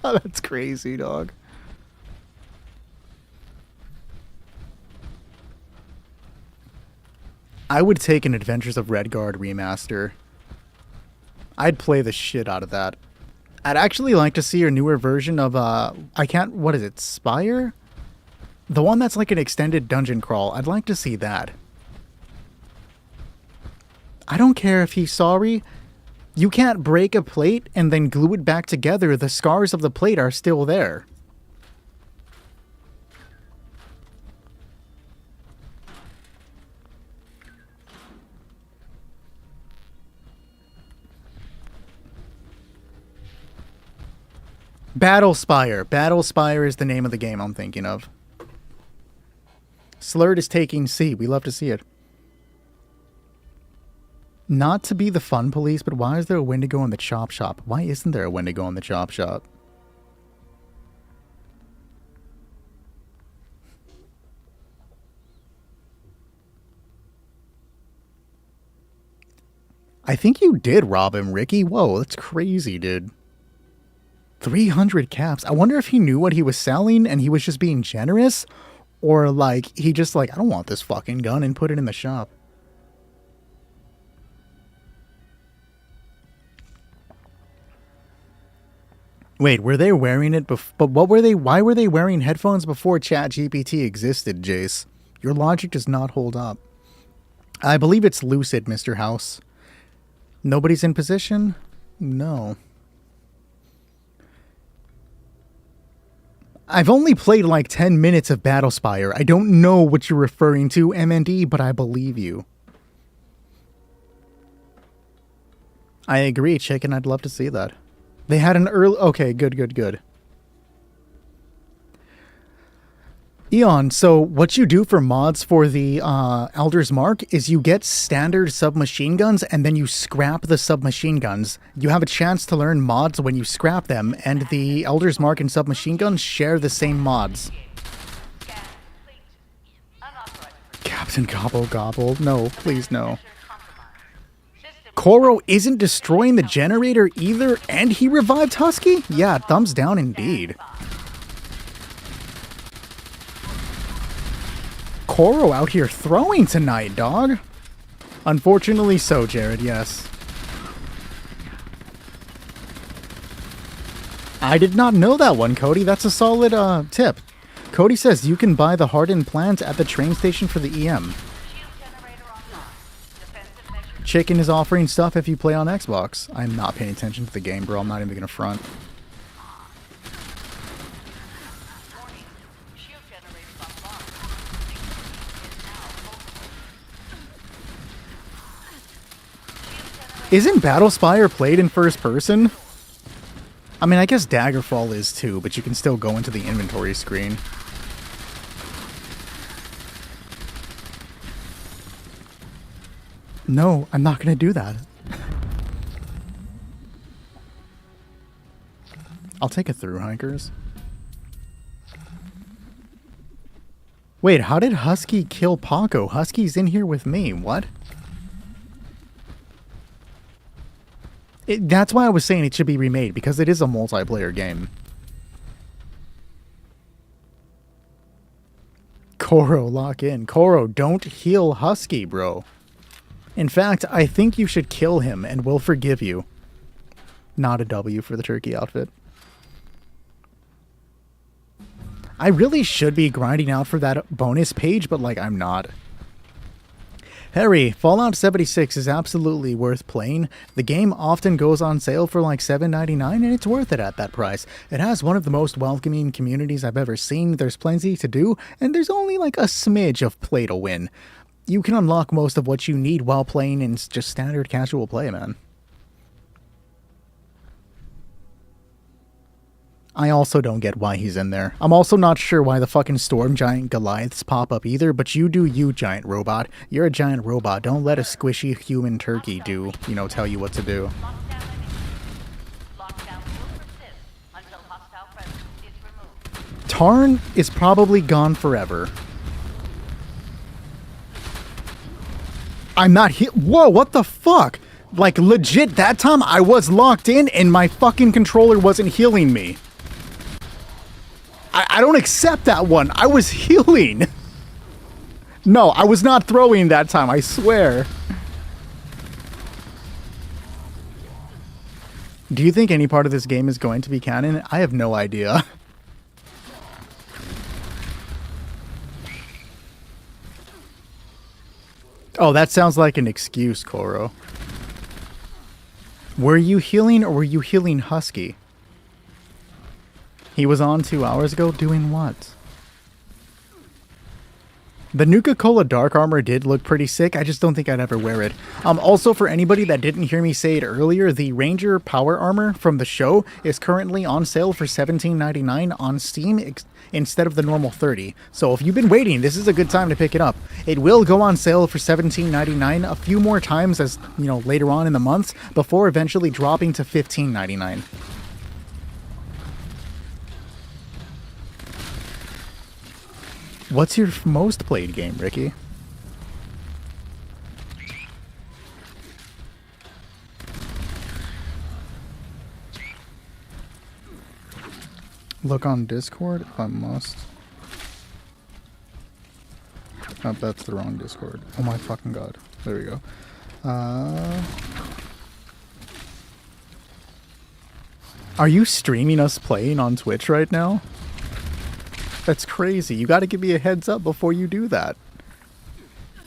That's crazy, dog. I would take an Adventures of Redguard remaster. I'd play the shit out of that. I'd actually like to see a newer version of, what is it, Spire? The one that's like an extended dungeon crawl. I'd like to see that. I don't care if he's sorry. You can't break a plate and then glue it back together. The scars of the plate are still there. Battlespire. Battlespire is the name of the game I'm thinking of. Slurred is taking C. We love to see it. Not to be the fun police, but why is there a Wendigo in the chop shop? Why isn't there a Wendigo in the chop shop? I think you did rob him, Ricky. Whoa, that's crazy, dude. 300 caps. I wonder if he knew what he was selling and he was just being generous, or like he just like, I don't want this fucking gun, and put it in the shop. Wait, were they wearing it before? But what were they? Why were they wearing headphones before ChatGPT existed, Jace? Your logic does not hold up. I believe it's Lucid, Mr. House. Nobody's in position? No. I've only played like 10 minutes of Battlespire. I don't know what you're referring to, MND, but I believe you. I agree, Chicken. I'd love to see that. They had an early... Okay, good. Eon, so what you do for mods for the Elder's Mark is you get standard submachine guns and then you scrap the submachine guns. You have a chance to learn mods when you scrap them, and the Elder's Mark and submachine guns share the same mods. Captain Gobble Gobble. No, please no. Koro isn't destroying the generator either, and he revived Husky? Yeah, thumbs down indeed. Koro out here throwing tonight, dog. Unfortunately so, Jared, yes. I did not know that one, Cody. That's a solid tip. Cody says you can buy the hardened plant at the train station for the EM. Chicken is offering stuff if you play on Xbox. I'm not paying attention to the game, bro. I'm not even gonna front. Isn't Battlespire played in first person? I mean, I guess Daggerfall is too, but you can still go into the inventory screen. No, I'm not going to do that. I'll take it through, hikers. Wait, how did Husky kill Paco? Husky's in here with me. What? That's why I was saying it should be remade, because it is a multiplayer game. Koro, lock in. Koro, don't heal Husky, bro. In fact, I think you should kill him, and we'll forgive you. Not a W for the turkey outfit. I really should be grinding out for that bonus page, but, like, I'm not. Harry, Fallout 76 is absolutely worth playing. The game often goes on sale for like $7.99, and it's worth it at that price. It has one of the most welcoming communities I've ever seen. There's plenty to do, and there's only like a smidge of play to win. You can unlock most of what you need while playing in just standard casual play, man. I also don't get why he's in there. I'm also not sure why the fucking storm giant Goliaths pop up either, but you do you, giant robot. You're a giant robot. Don't let a squishy human turkey tell you what to do. Tarn is probably gone forever. I'm not hit. Whoa, what the fuck? Like, legit, that time I was locked in and my fucking controller wasn't healing me. I don't accept that one. I was healing. No, I was not throwing that time, I swear. Do you think any part of this game is going to be canon? I have no idea. Oh, that sounds like an excuse, Koro. Were you healing or were you healing Husky? He was on 2 hours ago doing what? The Nuka-Cola Dark Armor did look pretty sick. I just don't think I'd ever wear it. Also, for anybody that didn't hear me say it earlier, the Ranger Power Armor from the show is currently on sale for $17.99 on Steam instead of the normal $30. So if you've been waiting, this is a good time to pick it up. It will go on sale for $17.99 a few more times as, you know, later on in the months before eventually dropping to $15.99. What's your most played game, Ricky? Look on Discord if I must. Oh, that's the wrong Discord. Oh my fucking god. There we go. Are you streaming us playing on Twitch right now? That's crazy. You gotta give me a heads up before you do that.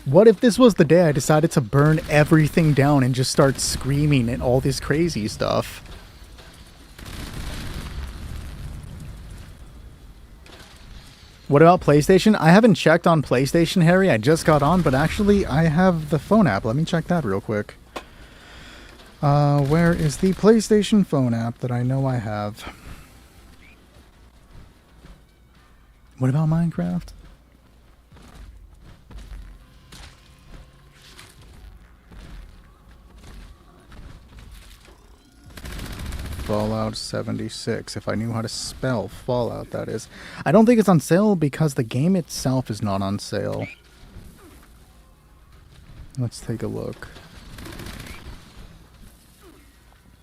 What if this was the day I decided to burn everything down and just start screaming and all this crazy stuff? What about PlayStation? I haven't checked on PlayStation, Harry. I just got on, but actually I have the phone app. Let me check that real quick. Where is the PlayStation phone app that I know I have? What about Minecraft? Fallout 76. If I knew how to spell Fallout, that is. I don't think it's on sale because the game itself is not on sale. Let's take a look.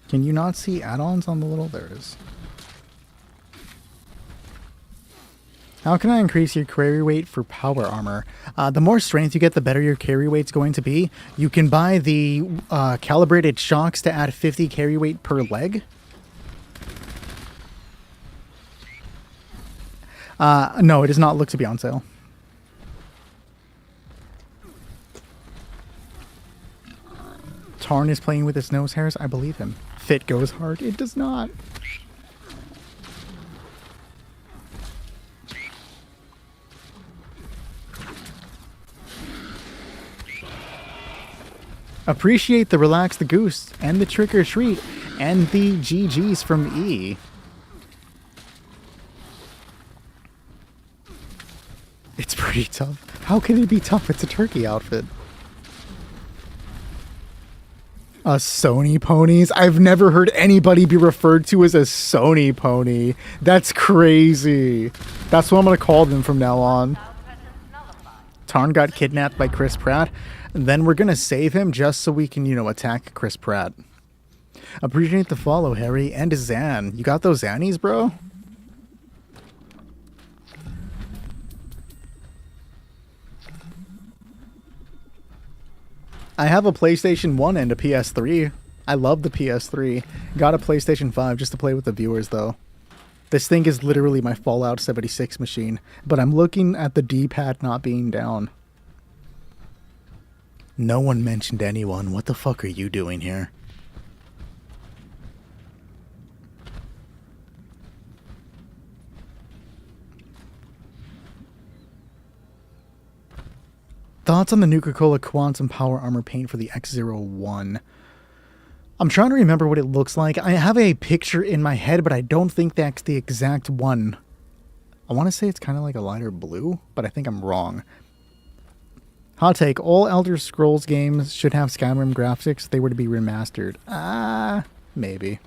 Can you not see add-ons on the little? There it is. How can I increase your carry weight for power armor? The more strength you get, the better your carry weight's going to be. You can buy the calibrated shocks to add 50 carry weight per leg. No, it does not look to be on sale. Tarn is playing with his nose hairs. I believe him. Fit goes hard. It does not. Appreciate the Relax the Goose and the Trick or Treat and the GGs from E. It's pretty tough. How can it be tough? It's a turkey outfit. Sony ponies? I've never heard anybody be referred to as a Sony pony. That's crazy. That's what I'm going to call them from now on. Tarn got kidnapped by Chris Pratt. Then we're going to save him just so we can, you know, attack Chris Pratt. Appreciate the follow, Harry. And Zan. You got those Zannies, bro? I have a PlayStation 1 and a PS3. I love the PS3. Got a PlayStation 5 just to play with the viewers, though. This thing is literally my Fallout 76 machine. But I'm looking at the D-pad not being down. No one mentioned anyone. What the fuck are you doing here? Thoughts on the Nuka-Cola Quantum Power Armor paint for the X01? I'm trying to remember what it looks like. I have a picture in my head, but I don't think that's the exact one. I want to say it's kind of like a lighter blue, but I think I'm wrong. Hot take, all Elder Scrolls games should have Skyrim graphics if they were to be remastered. Maybe.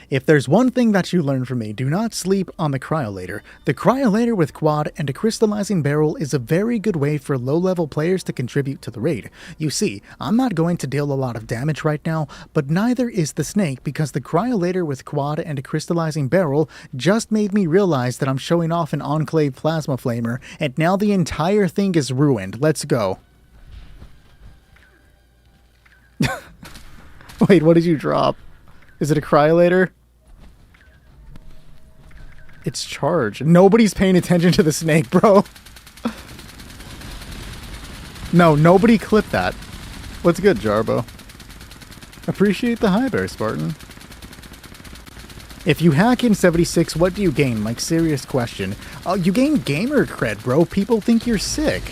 If there's one thing that you learn from me, do not sleep on the Cryolator. The Cryolator with Quad and a Crystallizing Barrel is a very good way for low-level players to contribute to the raid. You see, I'm not going to deal a lot of damage right now, but neither is the Snake because the Cryolator with Quad and a Crystallizing Barrel just made me realize that I'm showing off an Enclave Plasma Flamer, and now the entire thing is ruined. Let's go. Wait, what did you drop? Is it a Cryolator? It's charged. Nobody's paying attention to the Snake, bro. No, nobody clipped that. What's good, Jarbo? Appreciate the high bear, Spartan. If you hack in 76, what do you gain? Like, serious question. Oh, you gain gamer cred, bro. People think you're sick.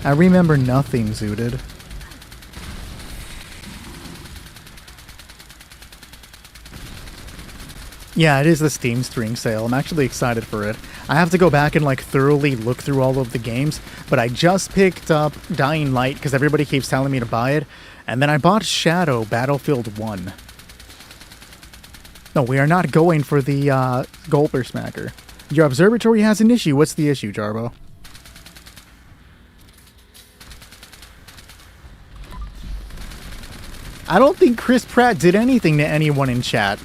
I remember nothing, Zooted. Yeah, it is the Steam Spring Sale. I'm actually excited for it. I have to go back and like thoroughly look through all of the games, but I just picked up Dying Light because everybody keeps telling me to buy it, and then I bought Shadow Battlefield 1. No, we are not going for the Gulper Smacker. Your observatory has an issue. What's the issue, Jarbo? I don't think Chris Pratt did anything to anyone in chat.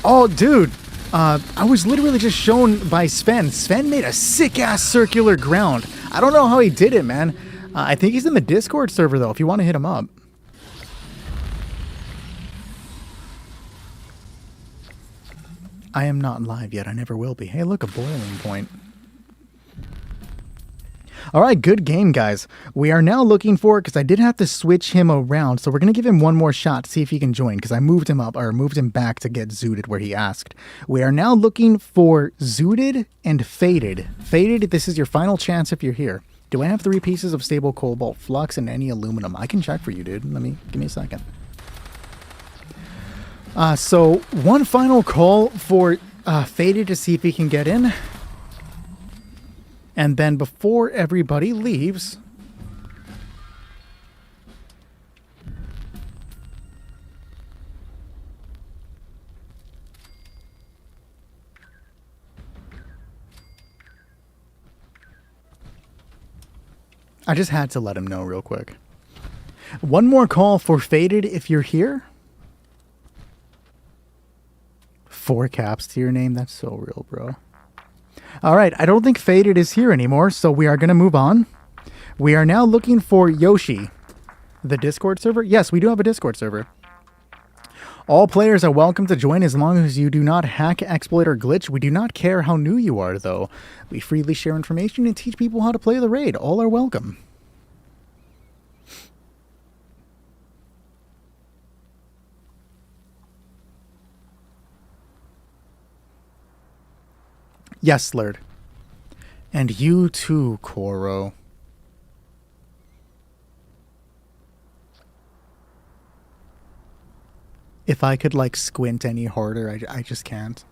Oh, dude. I was literally just shown by Sven. Sven made a sick-ass circular ground. I don't know how he did it, man. I think he's in the Discord server, though, if you want to hit him up. I am not live yet. I never will be. Hey, look, a boiling point. All right, good game, guys. We are now looking for, because I did have to switch him around, so we're going to give him one more shot to see if he can join, because I moved him up, or moved him back to get Zooted where he asked. We are now looking for Zooted and Faded. Faded, this is your final chance if you're here. Do I have 3 pieces of stable cobalt flux and any aluminum? I can check for you, dude. Give me a second. So one final call for Faded to see if he can get in. And then before everybody leaves, I just had to let him know real quick. One more call for Faded if you're here. 4 caps to your name. That's so real, bro. All right, I don't think Faded is here anymore, so we are going to move on. We are now looking for Yoshi. The Discord server? Yes, we do have a Discord server. All players are welcome to join as long as you do not hack, exploit, or glitch. We do not care how new you are, though. We freely share information and teach people how to play the raid. All are welcome. Yes, Slurred. And you too, Koro. If I could, like, squint any harder, I just can't.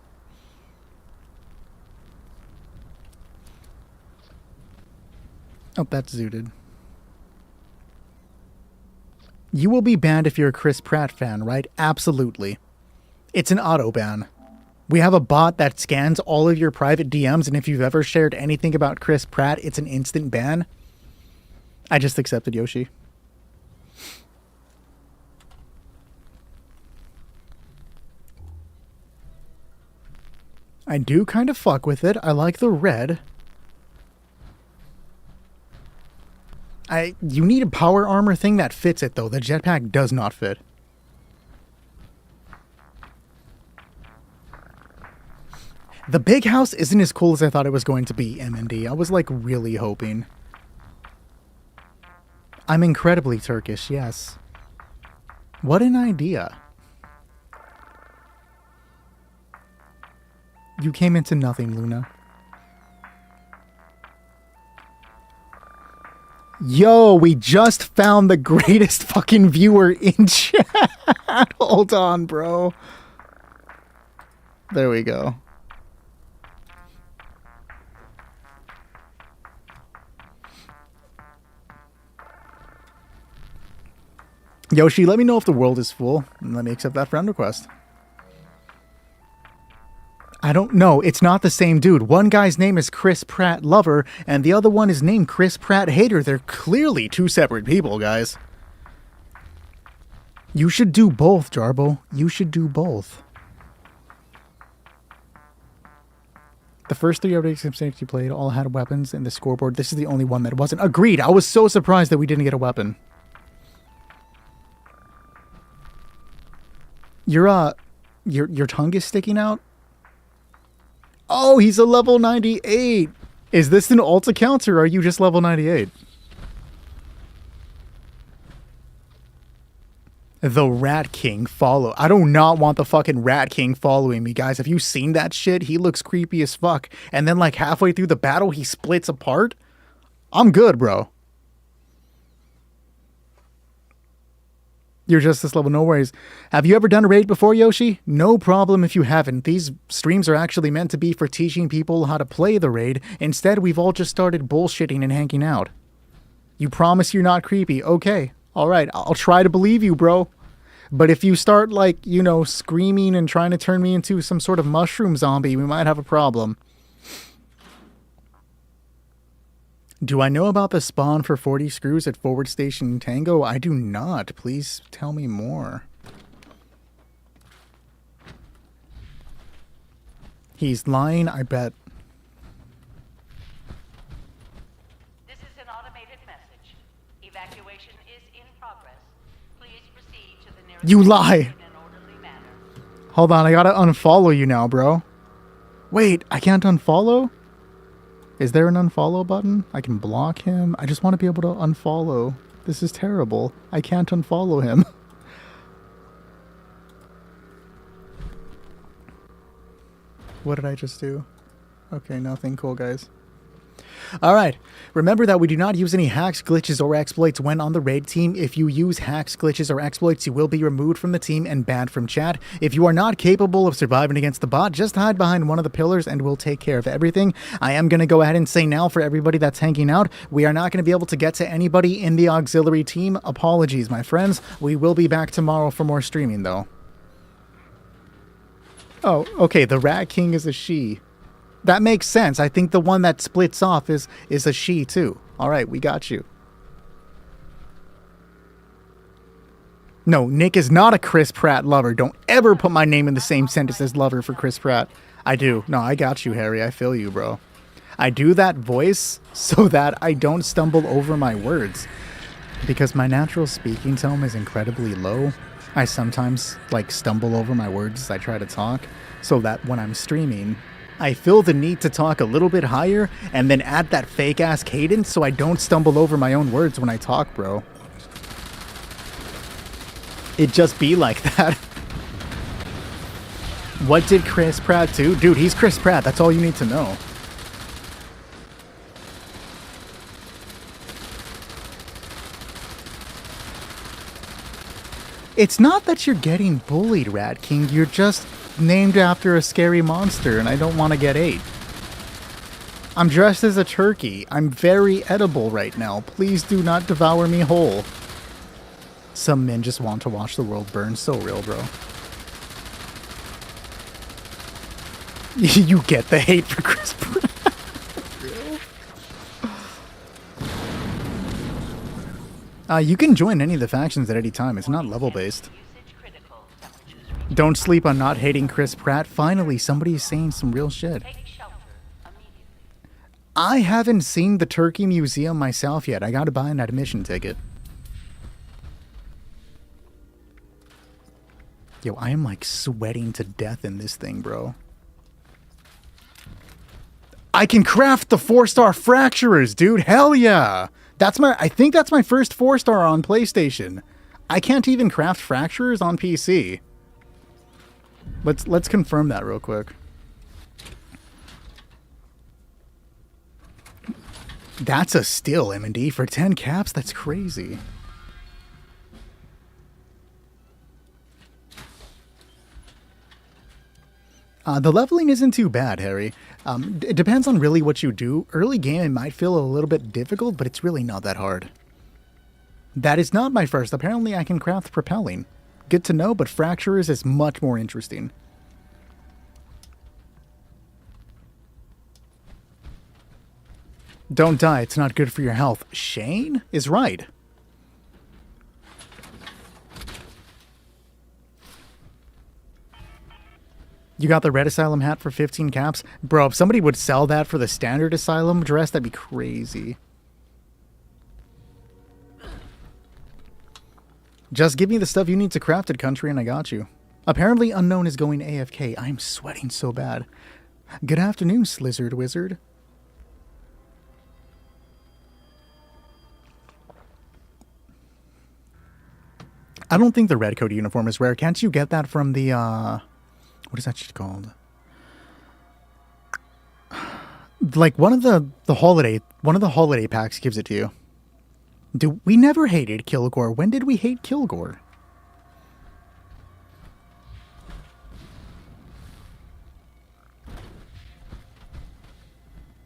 Oh, that's Zooted. You will be banned if you're a Chris Pratt fan, right? Absolutely. It's an auto ban. We have a bot that scans all of your private DMs, and if you've ever shared anything about Chris Pratt, it's an instant ban. I just accepted Yoshi. I do kind of fuck with it. I like the red. You need a power armor thing that fits it, though. The jetpack does not fit. The big house isn't as cool as I thought it was going to be, MND. I was, like, really hoping. I'm incredibly Turkish, yes. What an idea. You came into nothing, Luna. Yo, we just found the greatest fucking viewer in chat. Hold on, bro. There we go. Yoshi, let me know if the world is full, and let me accept that friend request. I don't know. It's not the same dude. One guy's name is Chris Pratt Lover, and the other one is named Chris Pratt Hater. They're clearly two separate people, guys. You should do both, Jarbo. You should do both. The first 3 updates you played all had weapons in the scoreboard. This is the only one that wasn't. Agreed. I was so surprised that we didn't get a weapon. Your tongue is sticking out? Oh, he's a level 98. Is this an alt account or are you just level 98? The Rat King follow. I do not want the fucking Rat King following me, guys. Have you seen that shit? He looks creepy as fuck. And then like halfway through the battle, he splits apart. I'm good, bro. You're just this level, no worries. Have you ever done a raid before, Yoshi? No problem if you haven't. These streams are actually meant to be for teaching people how to play the raid. Instead, we've all just started bullshitting and hanging out. You promise you're not creepy. Okay. Alright, I'll try to believe you, bro. But if you start, like, you know, screaming and trying to turn me into some sort of mushroom zombie, we might have a problem. Do I know about the spawn for 40 screws at Forward Station Tango? I do not. Please tell me more. He's lying, I bet. This is an automated message. Evacuation is in progress. Please proceed to the nearest You lie! in an orderly manner. Hold on, I gotta unfollow you now, bro. Wait, I can't unfollow? Is there an unfollow button? I can block him. I just want to be able to unfollow. This is terrible. I can't unfollow him. What did I just do? Okay, nothing. Cool, guys. Alright, remember that we do not use any hacks, glitches, or exploits when on the raid team. If you use hacks, glitches, or exploits, you will be removed from the team and banned from chat. If you are not capable of surviving against the bot, just hide behind one of the pillars and we'll take care of everything. I am going to go ahead and say now for everybody that's hanging out, we are not going to be able to get to anybody in the auxiliary team. Apologies, my friends. We will be back tomorrow for more streaming, though. Oh, okay, the Rat King is a she. That makes sense. I think the one that splits off is a she too. Alright, we got you. No, Nick is not a Chris Pratt lover. Don't ever put my name in the same sentence as lover for Chris Pratt. I do. No, I got you, Harry. I feel you, bro. I do that voice so that I don't stumble over my words. Because my natural speaking tone is incredibly low. I sometimes, like, stumble over my words as I try to talk. So that when I'm streaming, I feel the need to talk a little bit higher and then add that fake-ass cadence so I don't stumble over my own words when I talk, bro. It just be like that. What did Chris Pratt do? Dude, he's Chris Pratt. That's all you need to know. It's not that you're getting bullied, Rat King. You're just named after a scary monster, and I don't want to get ate. I'm dressed as a turkey. I'm very edible right now. Please do not devour me whole. Some men just want to watch the world burn. So real, bro. You get the hate for Chris Pratt. You can join any of the factions at any time. It's not level-based. Don't sleep on not hating Chris Pratt. Finally, somebody's saying some real shit. I haven't seen the Turkey Museum myself yet. I gotta buy an admission ticket. Yo, I am like sweating to death in this thing, bro. I can craft the 4-star fracturers, dude. Hell yeah. I think that's my first 4-star on PlayStation. I can't even craft fracturers on PC. Let's confirm that real quick. That's a steal, M&D. For 10 caps, that's crazy. The leveling isn't too bad, Harry. It depends on really what you do. Early game, it might feel a little bit difficult, but it's really not that hard. That is not my first. Apparently I can craft propelling. Good to know, but fracturers is much more interesting. Don't die, it's not good for your health. Shane is right. You got the Red Asylum hat for 15 caps? Bro, if somebody would sell that for the standard Asylum dress, that'd be crazy. Just give me the stuff you need to craft it, country, and I got you. Apparently Unknown is going AFK. I'm sweating so bad. Good afternoon, Slizzard Wizard. I don't think the red coat uniform is rare. Can't you get that from the, what is that shit called? Like one of the holiday packs gives it to you. We never hated Kilgore. When did we hate Kilgore?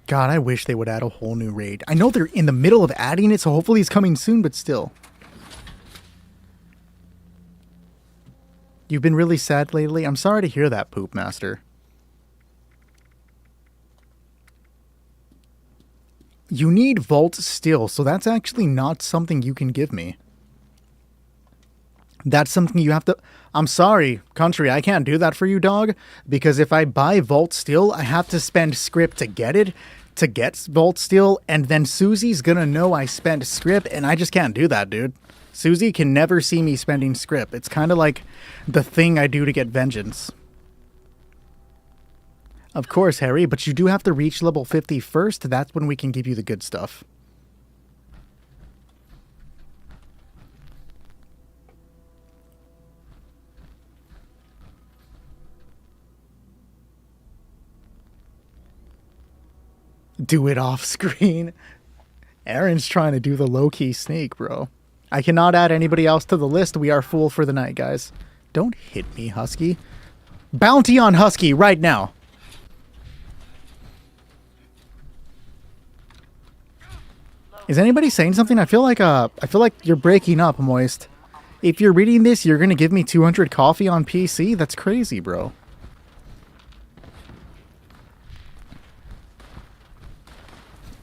God, I wish they would add a whole new raid. I know they're in the middle of adding it, so hopefully it's coming soon, but still. You've been really sad lately? I'm sorry to hear that, Poop Master. You need Vault Steel, so that's actually not something you can give me. That's something you have to... I'm sorry, country, I can't do that for you, dog, because if I buy Vault Steel, I have to spend script to get it, to get Vault Steel, and then Susie's gonna know I spent script, and I just can't do that, dude. Susie can never see me spending script. It's kind of like the thing I do to get vengeance. Of course, Harry, but you do have to reach level 50 first. That's when we can give you the good stuff. Do it off screen. Aaron's trying to do the low-key sneak, bro. I cannot add anybody else to the list. We are full for the night, guys. Don't hit me, Husky. Bounty on Husky right now. Is anybody saying something? I feel like you're breaking up, Moist. If you're reading this, you're gonna give me 200 coffee on PC? That's crazy, bro.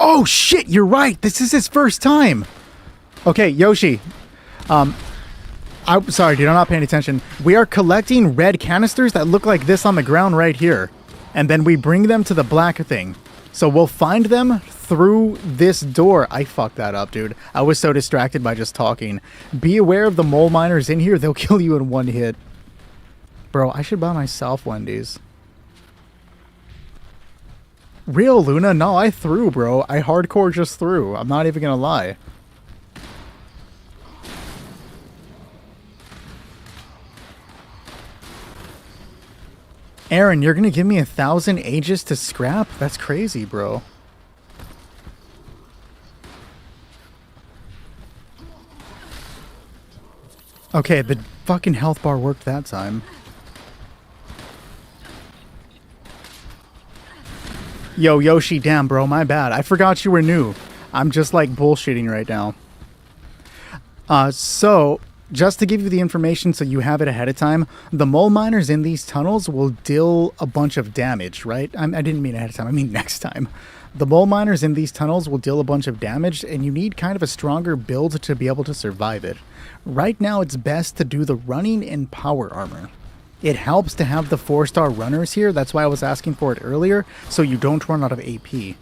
Oh shit, you're right. This is his first time. Okay, Yoshi. I'm sorry, dude, I'm not paying attention. We are collecting red canisters that look like this on the ground right here. And then we bring them to the black thing. So we'll find them through this door. I fucked that up, dude. I was so distracted by just talking. Be aware of the mole miners in here. They'll kill you in one hit. Bro, I should buy myself Wendy's. Real Luna? No, I threw, bro. I hardcore just threw. I'm not even gonna lie. Aaron, you're gonna give me 1,000 ages to scrap? That's crazy, bro. Okay, the fucking health bar worked that time. Yo, Yoshi, damn, bro, my bad. I forgot you were new. I'm just, like, bullshitting right now. So, just to give you the information so you have it ahead of time, the mole miners in these tunnels will deal a bunch of damage, right? I didn't mean ahead of time, I mean next time. The mole miners in these tunnels will deal a bunch of damage, and you need kind of a stronger build to be able to survive it. Right now, it's best to do the running and power armor. It helps to have the 4-star runners here, that's why I was asking for it earlier, so you don't run out of AP.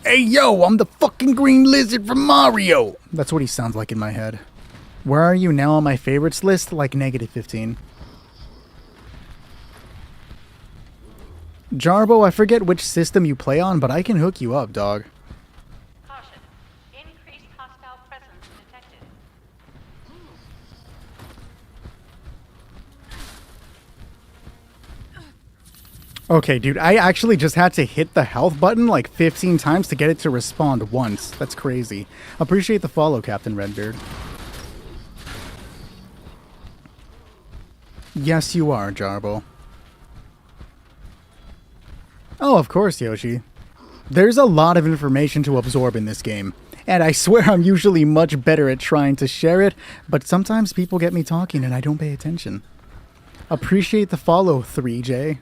Hey yo, I'm the fucking green lizard from Mario! That's what he sounds like in my head. Where are you now on my favorites list? Like -15. Jarbo, I forget which system you play on, but I can hook you up, dog. Caution. Increased hostile presence detected. Okay, dude, I actually just had to hit the health button like 15 times to get it to respond once. That's crazy. Appreciate the follow, Captain Redbeard. Yes, you are, Jarbo. Oh, of course, Yoshi. There's a lot of information to absorb in this game, and I swear I'm usually much better at trying to share it, but sometimes people get me talking and I don't pay attention. Appreciate the follow, 3J.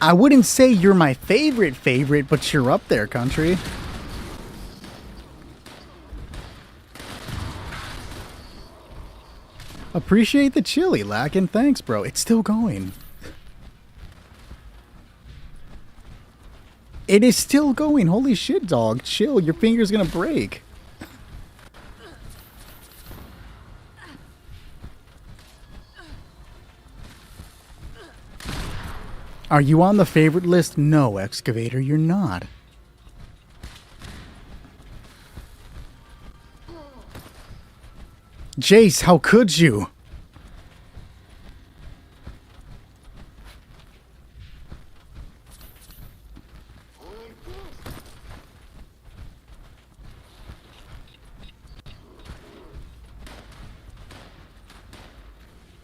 I wouldn't say you're my favorite, but you're up there, country. Appreciate the chili, Lackin'. Thanks, bro. It's still going. It is still going. Holy shit, dog. Chill. Your finger's gonna break. Are you on the favorite list? No, Excavator, you're not. Jace, how could you?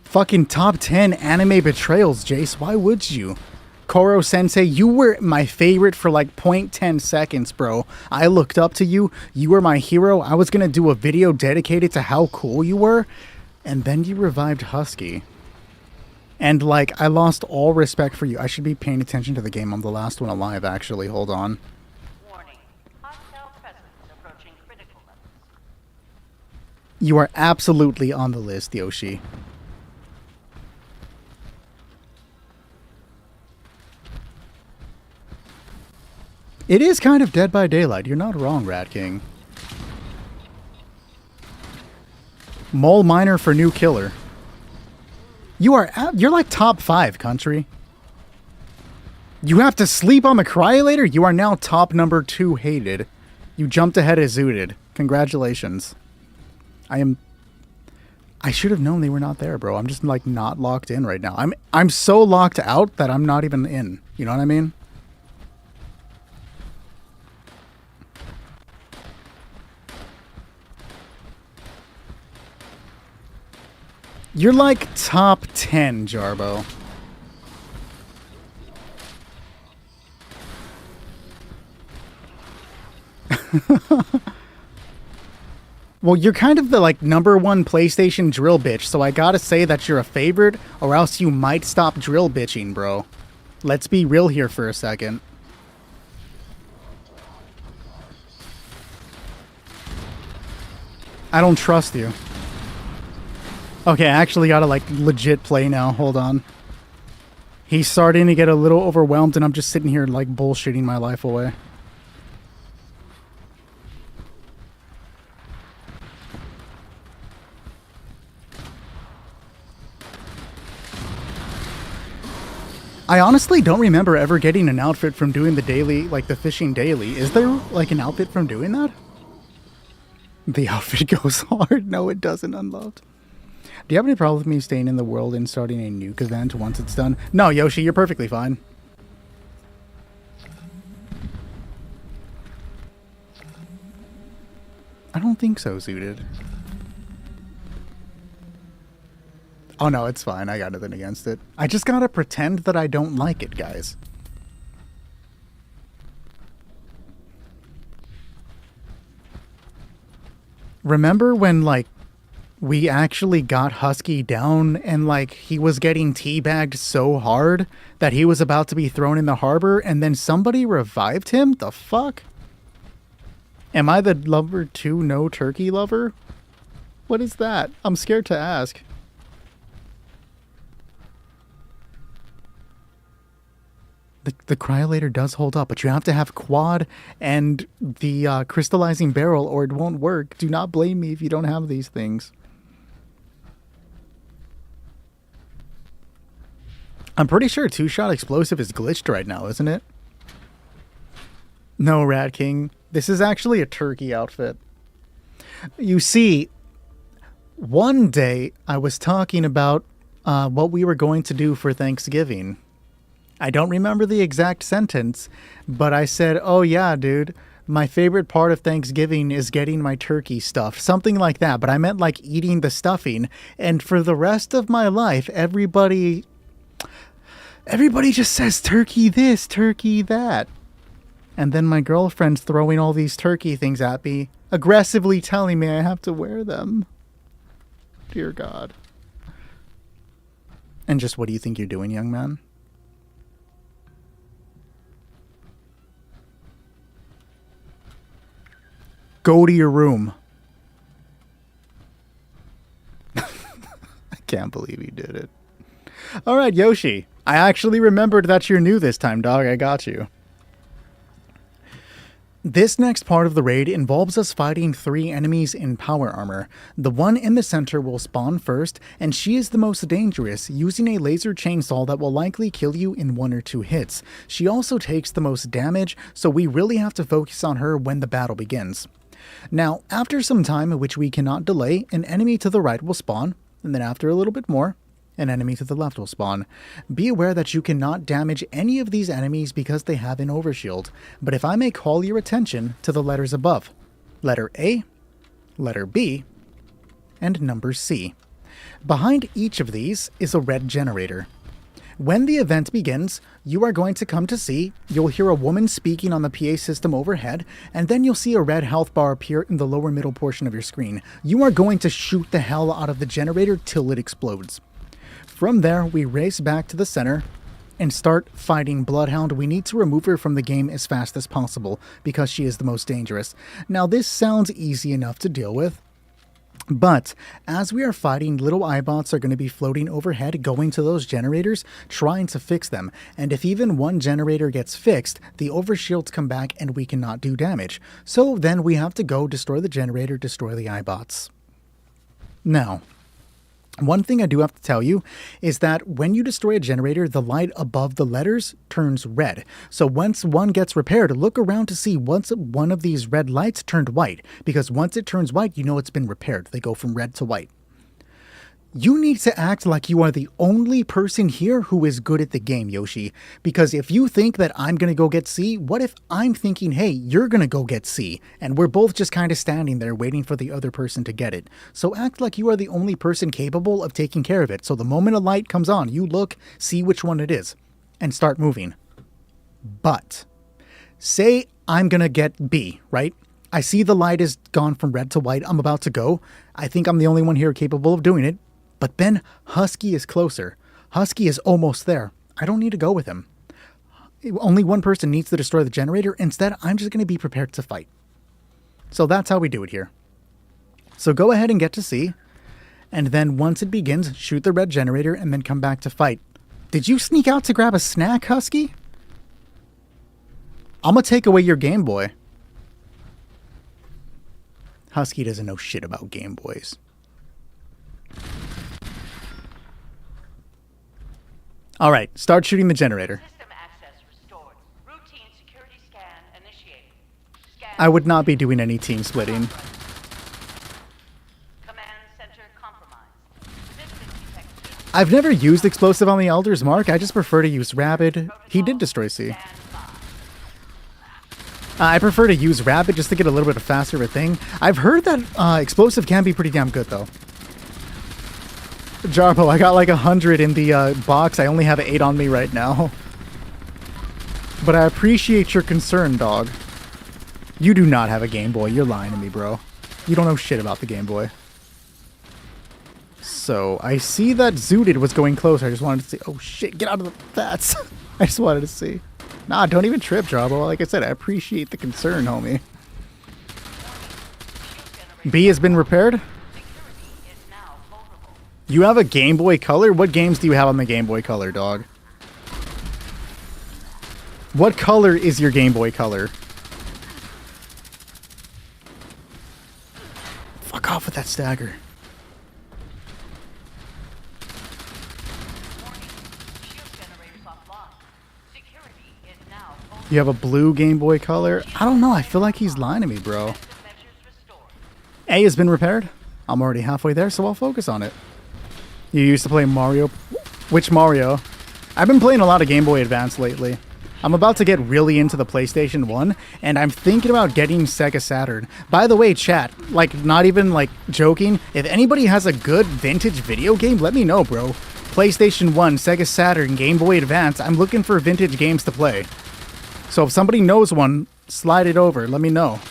Fucking top 10 anime betrayals, Jace. Why would you? Koro Sensei, you were my favorite for like 0.10 seconds, bro. I looked up to you. You were my hero. I was gonna do a video dedicated to how cool you were. And then you revived Husky. And like, I lost all respect for you. I should be paying attention to the game. I'm the last one alive, actually. Hold on. Warning. Hostile presence approaching critical levels. You are absolutely on the list, Yoshi. It is kind of Dead by Daylight. You're not wrong, Rat King. Mole Miner for new killer. You're like top 5, country. You have to sleep on the cryolator? You are now top number 2 hated. You jumped ahead of Zooted. Congratulations. I should have known they were not there, bro. I'm just like not locked in right now. I'm so locked out that I'm not even in. You know what I mean? You're like top 10, Jarbo. Well, you're kind of the like number 1 PlayStation drill bitch, so I gotta say that you're a favorite, or else you might stop drill bitching, bro. Let's be real here for a second. I don't trust you. Okay, I actually gotta, like, legit play now. Hold on. He's starting to get a little overwhelmed, and I'm just sitting here, like, bullshitting my life away. I honestly don't remember ever getting an outfit from doing the daily, like, the fishing daily. Is there, like, an outfit from doing that? The outfit goes hard. No, it doesn't, Unloved. Do you have any problem with me staying in the world and starting a nuke event once it's done? No, Yoshi, you're perfectly fine. I don't think so, Zooted. Oh no, it's fine. I got nothing against it. I just gotta pretend that I don't like it, guys. Remember when, like, we actually got Husky down and, like, he was getting teabagged so hard that he was about to be thrown in the harbor and then somebody revived him? The fuck? Am I the lover 2 no turkey lover? What is that? I'm scared to ask. The cryolator does hold up, but you have to have quad and the crystallizing barrel or it won't work. Do not blame me if you don't have these things. I'm pretty sure 2-shot explosive is glitched right now, isn't it? No, Rat King. This is actually a turkey outfit. You see, one day I was talking about what we were going to do for Thanksgiving. I don't remember the exact sentence, but I said, oh yeah, dude, my favorite part of Thanksgiving is getting my turkey stuffed. Something like that, but I meant like eating the stuffing. And for the rest of my life, everybody Everybody just says turkey this, turkey that. And then my girlfriend's throwing all these turkey things at me, aggressively telling me I have to wear them. Dear God. And just what do you think you're doing, young man? Go to your room. I can't believe he did it. All right, Yoshi. I actually remembered that you're new this time, dog. I got you. This next part of the raid involves us fighting 3 enemies in power armor. The one in the center will spawn first, and she is the most dangerous, using a laser chainsaw that will likely kill you in 1 or 2 hits. She also takes the most damage, so we really have to focus on her when the battle begins. Now, after some time, which we cannot delay, an enemy to the right will spawn, and then after a little bit more, an enemy to the left will spawn. Be aware that you cannot damage any of these enemies because they have an overshield, but if I may call your attention to the letters above, letter A, letter B, and number C. Behind each of these is a red generator. When the event begins, you are going to come to see, you'll hear a woman speaking on the PA system overhead, and then you'll see a red health bar appear in the lower middle portion of your screen. You are going to shoot the hell out of the generator till it explodes. From there, we race back to the center and start fighting Bloodhound. We need to remove her from the game as fast as possible because she is the most dangerous. Now, this sounds easy enough to deal with, but as we are fighting, little Eyebots are going to be floating overhead, going to those generators, trying to fix them. And if even one generator gets fixed, the overshields come back and we cannot do damage. So then we have to go destroy the generator, destroy the Eyebots. Now, one thing I do have to tell you is that when you destroy a generator, the light above the letters turns red. So once one gets repaired, look around to see once one of these red lights turned white, because once it turns white, you know it's been repaired. They go from red to white. You need to act like you are the only person here who is good at the game, Yoshi. Because if you think that I'm going to go get C, what if I'm thinking, hey, you're going to go get C, and we're both just kind of standing there waiting for the other person to get it. So act like you are the only person capable of taking care of it. So the moment a light comes on, you look, see which one it is, and start moving. But say I'm going to get B, right? I see the light is gone from red to white. I'm about to go. I think I'm the only one here capable of doing it. But then Husky is closer. Husky is almost there. I don't need to go with him. Only one person needs to destroy the generator. Instead, I'm just going to be prepared to fight. So that's how we do it here. So go ahead and get to C. And then once it begins, shoot the red generator and then come back to fight. Did you sneak out to grab a snack, Husky? I'm going to take away your Game Boy. Husky doesn't know shit about Game Boys. All right, start shooting the generator. System access restored. Routine security scan initiated. Scan I would not be doing any team splitting. Command center compromised. System detected. I've never used explosive on the Elder's Mark. I just prefer to use Rabid. He did destroy C. Stand by. I prefer to use Rabid just to get a little bit of faster of a thing. I've heard that explosive can be pretty damn good, though. Jarbo, I got like 100 in the box. I only have 8 on me right now. But I appreciate your concern, dog. You do not have a Game Boy. You're lying to me, bro. You don't know shit about the Game Boy. So, I see that Zooted was going closer. I just wanted to see. Oh shit, get out of the bats. I just wanted to see. Nah, don't even trip, Jarbo. Like I said, I appreciate the concern, homie. B has been repaired? Is now vulnerable. You have a Game Boy Color? What games do you have on the Game Boy Color, dog? What color is your Game Boy Color? Fuck off with that stagger. Warning. Shield generators offline. Security is now vulnerable. You have a blue Game Boy Color? I don't know. I feel like he's lying to me, bro. Defensive measures restored. A has been repaired. I'm already halfway there, so I'll focus on it. You used to play Mario? Which Mario? I've been playing a lot of Game Boy Advance lately. I'm about to get really into the PlayStation 1, and I'm thinking about getting Sega Saturn. By the way, chat, like, not even, like, joking, if anybody has a good vintage video game, let me know, bro. PlayStation 1, Sega Saturn, Game Boy Advance. I'm looking for vintage games to play. So if somebody knows one, slide it over. Let me know.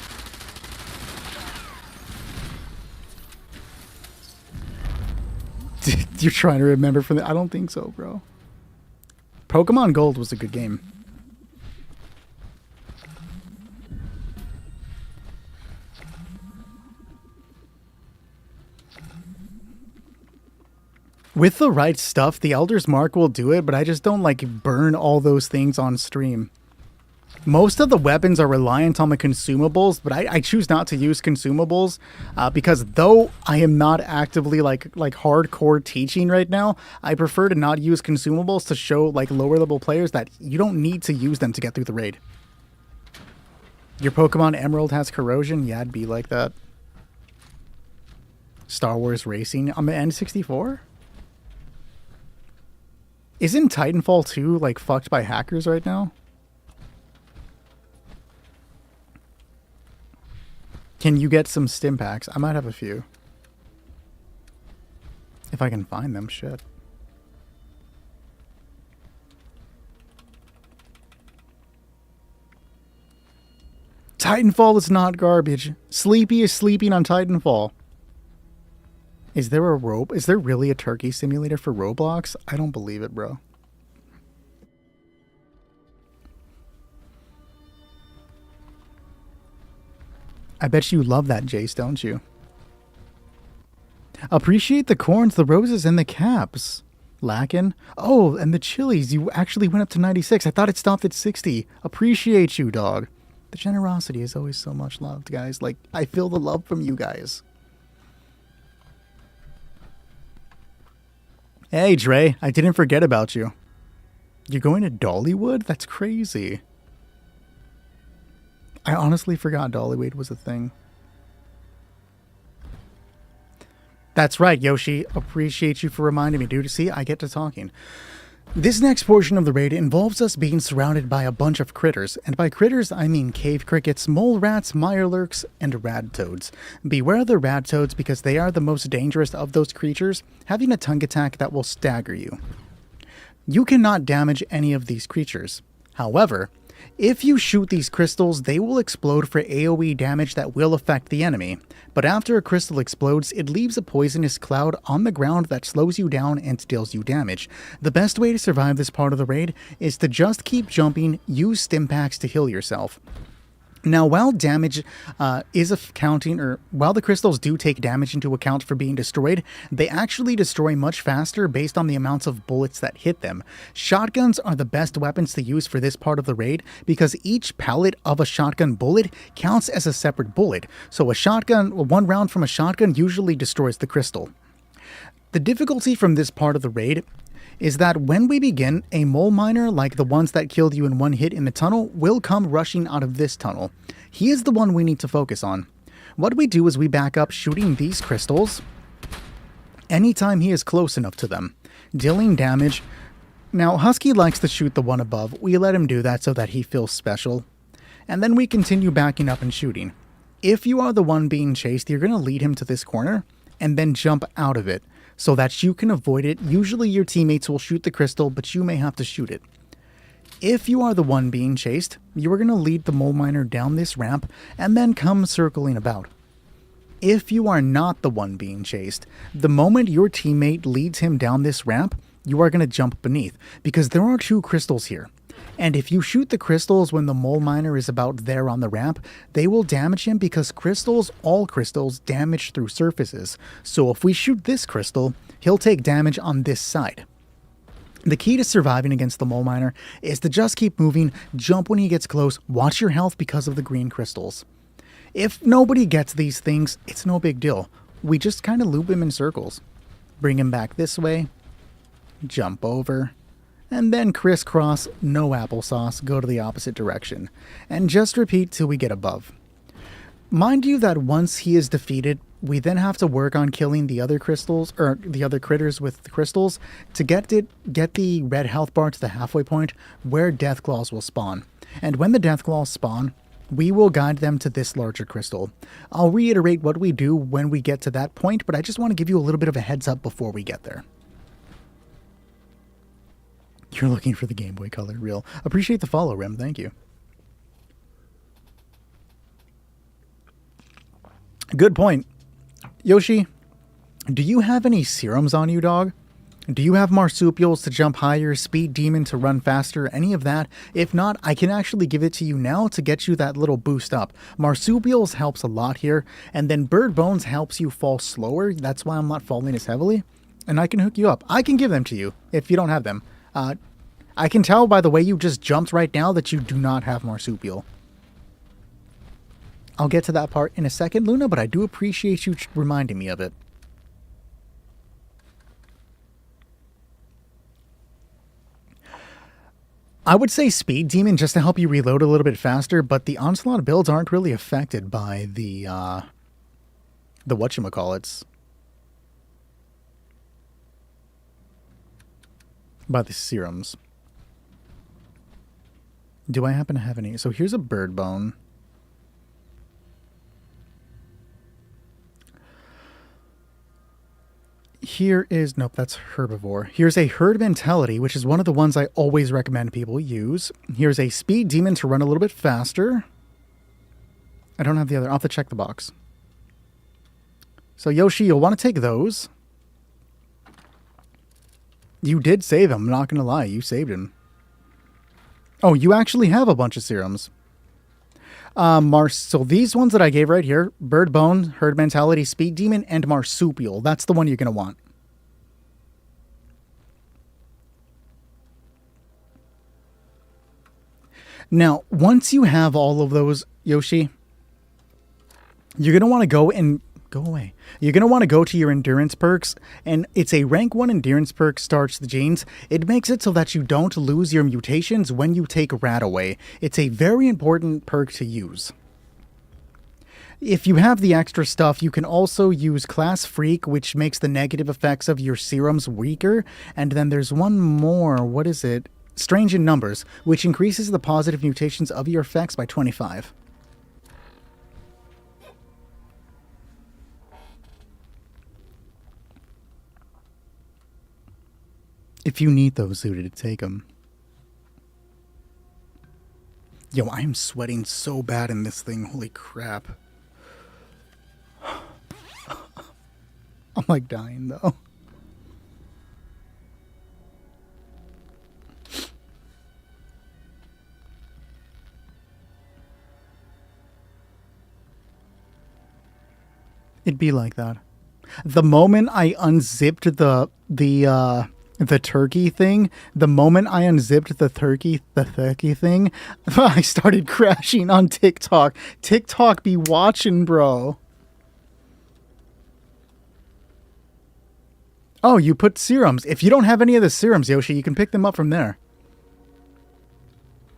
You're trying to remember from the... I don't think so, bro. Pokemon Gold was a good game. With the right stuff, the Elder's Mark will do it, but I just don't like burn all those things on stream. Most of the weapons are reliant on the consumables, but I choose not to use consumables because though I am not actively like hardcore teaching right now, I prefer to not use consumables to show like lower level players that you don't need to use them to get through the raid. Your Pokemon Emerald has corrosion? Yeah, it'd be like that. Star Wars Racing on the N64? Isn't Titanfall 2 like fucked by hackers right now? Can you get some stim packs? I might have a few. If I can find them, shit. Titanfall is not garbage. Sleepy is sleeping on Titanfall. Is there really a turkey simulator for Roblox? I don't believe it, bro. I bet you love that, Jace, don't you? Appreciate the corns, the roses, and the caps. Lackin'? Oh, and the chilies. You actually went up to 96. I thought it stopped at 60. Appreciate you, dog. The generosity is always so much loved, guys. Like, I feel the love from you guys. Hey, Dre. I didn't forget about you. You're going to Dollywood? That's crazy. I honestly forgot Dollywood was a thing. That's right, Yoshi. Appreciate you for reminding me, dude. See, I get to talking. This next portion of the raid involves us being surrounded by a bunch of critters, and by critters I mean cave crickets, mole rats, mirelurks, and radtoads. Beware of the radtoads because they are the most dangerous of those creatures, having a tongue attack that will stagger you. You cannot damage any of these creatures. However, if you shoot these crystals, they will explode for AoE damage that will affect the enemy. But after a crystal explodes, it leaves a poisonous cloud on the ground that slows you down and deals you damage. The best way to survive this part of the raid is to just keep jumping, use stim packs to heal yourself. Now, while damage while the crystals do take damage into account for being destroyed, they actually destroy much faster based on the amounts of bullets that hit them. Shotguns are the best weapons to use for this part of the raid because each pellet of a shotgun bullet counts as a separate bullet. So one round from a shotgun usually destroys the crystal. The difficulty from this part of the raid is that when we begin, a mole miner like the ones that killed you in one hit in the tunnel will come rushing out of this tunnel. He is the one we need to focus on. What we do is we back up shooting these crystals anytime he is close enough to them, dealing damage. Now, Husky likes to shoot the one above. We let him do that so that he feels special. And then we continue backing up and shooting. If you are the one being chased, you're going to lead him to this corner and then jump out of it, so that you can avoid it. Usually your teammates will shoot the crystal, but you may have to shoot it. If you are the one being chased, you are going to lead the mole miner down this ramp and then come circling about. If you are not the one being chased, the moment your teammate leads him down this ramp, you are going to jump beneath, because there are 2 crystals here. And if you shoot the crystals when the mole miner is about there on the ramp, they will damage him because all crystals damage through surfaces. So if we shoot this crystal, he'll take damage on this side. The key to surviving against the mole miner is to just keep moving, jump when he gets close, watch your health because of the green crystals. If nobody gets these things, it's no big deal. We just kind of loop him in circles. Bring him back this way, jump over, and then crisscross, no applesauce, go to the opposite direction, and just repeat till we get above. Mind you that once he is defeated, we then have to work on killing the other crystals, or the other critters with the crystals, to get the red health bar to the halfway point where Deathclaws will spawn. And when the Deathclaws spawn, we will guide them to this larger crystal. I'll reiterate what we do when we get to that point, but I just want to give you a little bit of a heads up before we get there. You're looking for the Game Boy Color. Real. Appreciate the follow, Rim. Thank you. Good point. Yoshi, do you have any serums on you, dog? Do you have marsupials to jump higher, speed demon to run faster, any of that? If not, I can actually give it to you now to get you that little boost up. Marsupials helps a lot here, and then bird bones helps you fall slower. That's why I'm not falling as heavily, and I can hook you up. I can give them to you if you don't have them. I can tell by the way you just jumped right now that you do not have marsupial. I'll get to that part in a second, Luna, but I do appreciate you reminding me of it. I would say Speed Demon just to help you reload a little bit faster, but the Onslaught builds aren't really affected by the whatchamacallits. By the serums. Do I happen to have any? So here's a bird bone. Here is, nope, that's herbivore. Here's a herd mentality, which is one of the ones I always recommend people use. Here's a speed demon to run a little bit faster. I don't have the other. I'll have to check the box. So Yoshi, you'll want to take those. You did save him, I'm not going to lie. You saved him. Oh, you actually have a bunch of serums. So these ones that I gave right here, Bird Bone, Herd Mentality, Speed Demon, and Marsupial. That's the one you're going to want. Now, once you have all of those, Yoshi, you're going to want to go and... Go away. You're going to want to go to your endurance perks, and it's a rank 1 endurance perk, Starch the Genes. It makes it so that you don't lose your mutations when you take Rat away. It's a very important perk to use. If you have the extra stuff, you can also use Class Freak, which makes the negative effects of your serums weaker. And then there's one more. What is it? Strange in Numbers, which increases the positive mutations of your effects by 25. If you need those suited, take them. Yo, I am sweating so bad in this thing. Holy crap. I'm like dying though. It'd be like that. The moment I unzipped the turkey thing, the moment I unzipped the turkey thing, I started crashing on TikTok. TikTok be watching, bro. Oh, you put serums. If you don't have any of the serums, Yoshi, you can pick them up from there.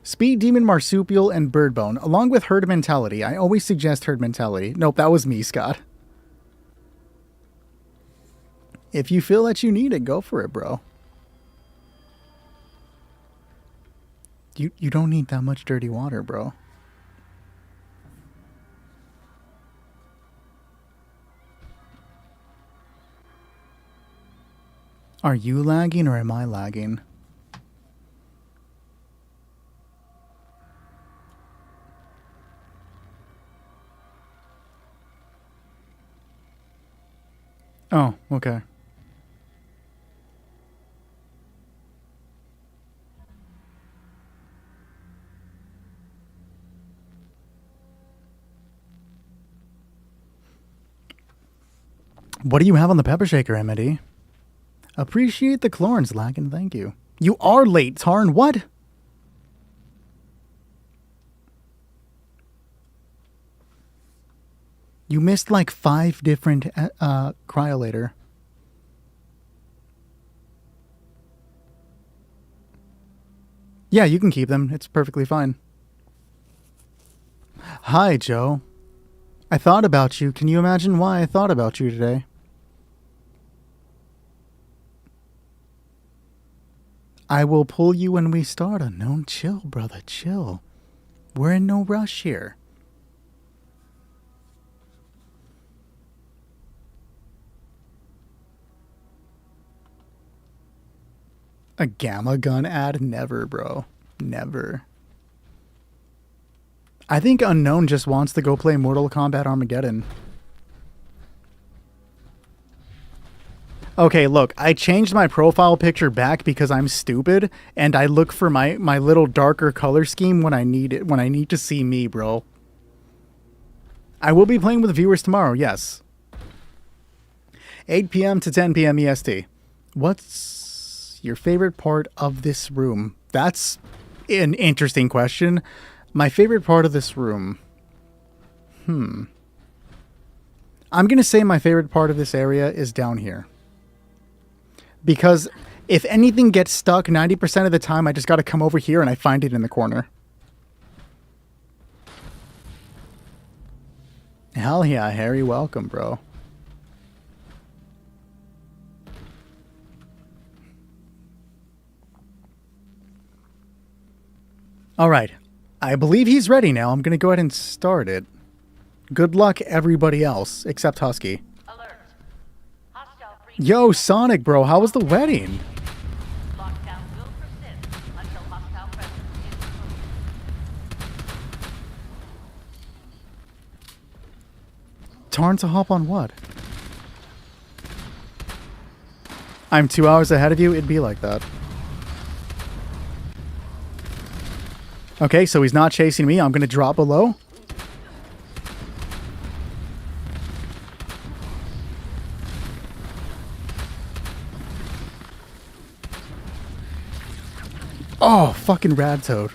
Speed Demon, Marsupial, and Birdbone, along with Herd Mentality. I always suggest Herd Mentality. Nope, that was me, Scott. If you feel that you need it, go for it, bro. You don't need that much dirty water, bro. Are you lagging or am I lagging? Oh, okay. What do you have on the pepper shaker, Emily? Appreciate the chlorins, lagging, thank you. You are late, Tarn, what? You missed like 5 different cryolator. Yeah, you can keep them. It's perfectly fine. Hi, Joe. I thought about you. Can you imagine why I thought about you today? I will pull you when we start. Unknown, chill, brother, chill. We're in no rush here. A gamma gun ad? Never, bro. Never. I think Unknown just wants to go play Mortal Kombat Armageddon. Okay, look, I changed my profile picture back because I'm stupid, and I look for my little darker color scheme when I need it, when I need to see me, bro. I will be playing with viewers tomorrow, yes. 8 p.m. to 10 p.m. EST. What's your favorite part of this room? That's an interesting question. My favorite part of this room. I'm going to say my favorite part of this area is down here. Because if anything gets stuck, 90% of the time I just got to come over here and I find it in the corner. Hell yeah, Harry, welcome, bro. All right. I believe he's ready now. I'm going to go ahead and start it. Good luck, everybody else, except Husky. Alert. Hostile breach. Yo, Sonic, bro, how was the wedding? Lockdown will persist until hostile presence is removed. Tarn to hop on what? I'm 2 hours ahead of you? It'd be like that. Okay, so he's not chasing me. I'm going to drop below. Oh, fucking rad toad.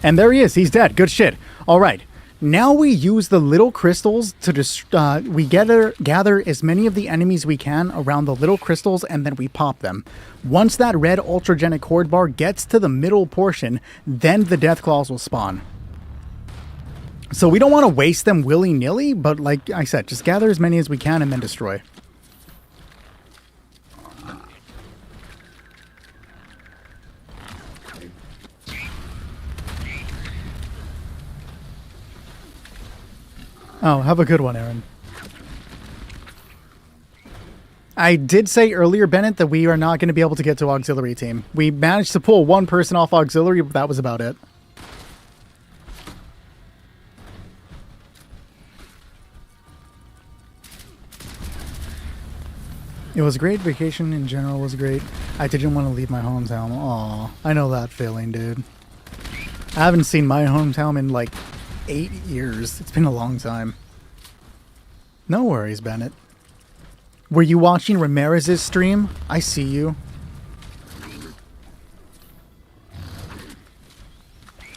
And there he is. He's dead. Good shit. All right. Now we use the little crystals to we gather as many of the enemies we can around the little crystals, and then we pop them. Once that red ultragenic horde bar gets to the middle portion, then the Deathclaws will spawn. So we don't want to waste them willy-nilly, but like I said, just gather as many as we can and then destroy. Oh, have a good one, Aaron. I did say earlier, Bennett, that we are not going to be able to get to auxiliary team. We managed to pull one person off auxiliary, but that was about it. It was great. Vacation in general was great. I didn't want to leave my hometown. Aw, I know that feeling, dude. I haven't seen my hometown in like 8 years. It's been a long time. No worries, Bennett. Were you watching Ramirez's stream? I see you.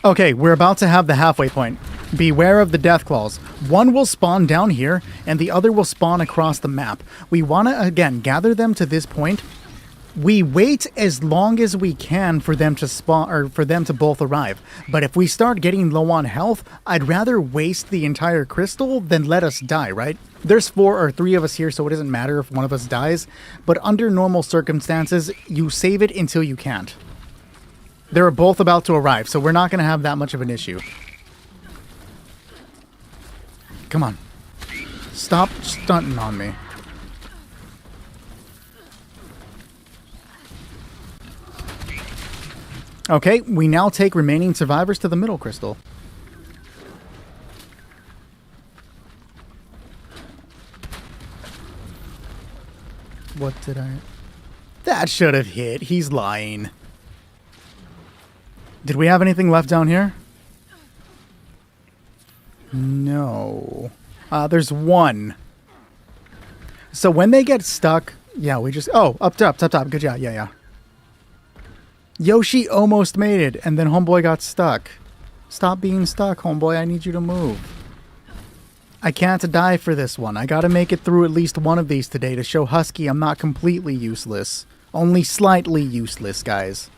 Okay, we're about to have the halfway point. Beware of the Deathclaws. One will spawn down here, and the other will spawn across the map. We want to, again, gather them to this point. We wait as long as we can for them to spawn, or for them to both arrive. But if we start getting low on health, I'd rather waste the entire crystal than let us die, right? There's 4 or 3 of us here, so it doesn't matter if one of us dies. But under normal circumstances, you save it until you can't. They're both about to arrive, so we're not going to have that much of an issue. Come on. Stop stunting on me. Okay, we now take remaining survivors to the middle crystal. What did I... That should have hit. He's lying. Did we have anything left down here? No. There's one. So when they get stuck... Yeah, we just... Oh, up top. Good job. Yeah. Yoshi almost made it, and then Homeboy got stuck. Stop being stuck, Homeboy. I need you to move. I can't die for this one. I gotta make it through at least one of these today to show Husky I'm not completely useless. Only slightly useless, guys.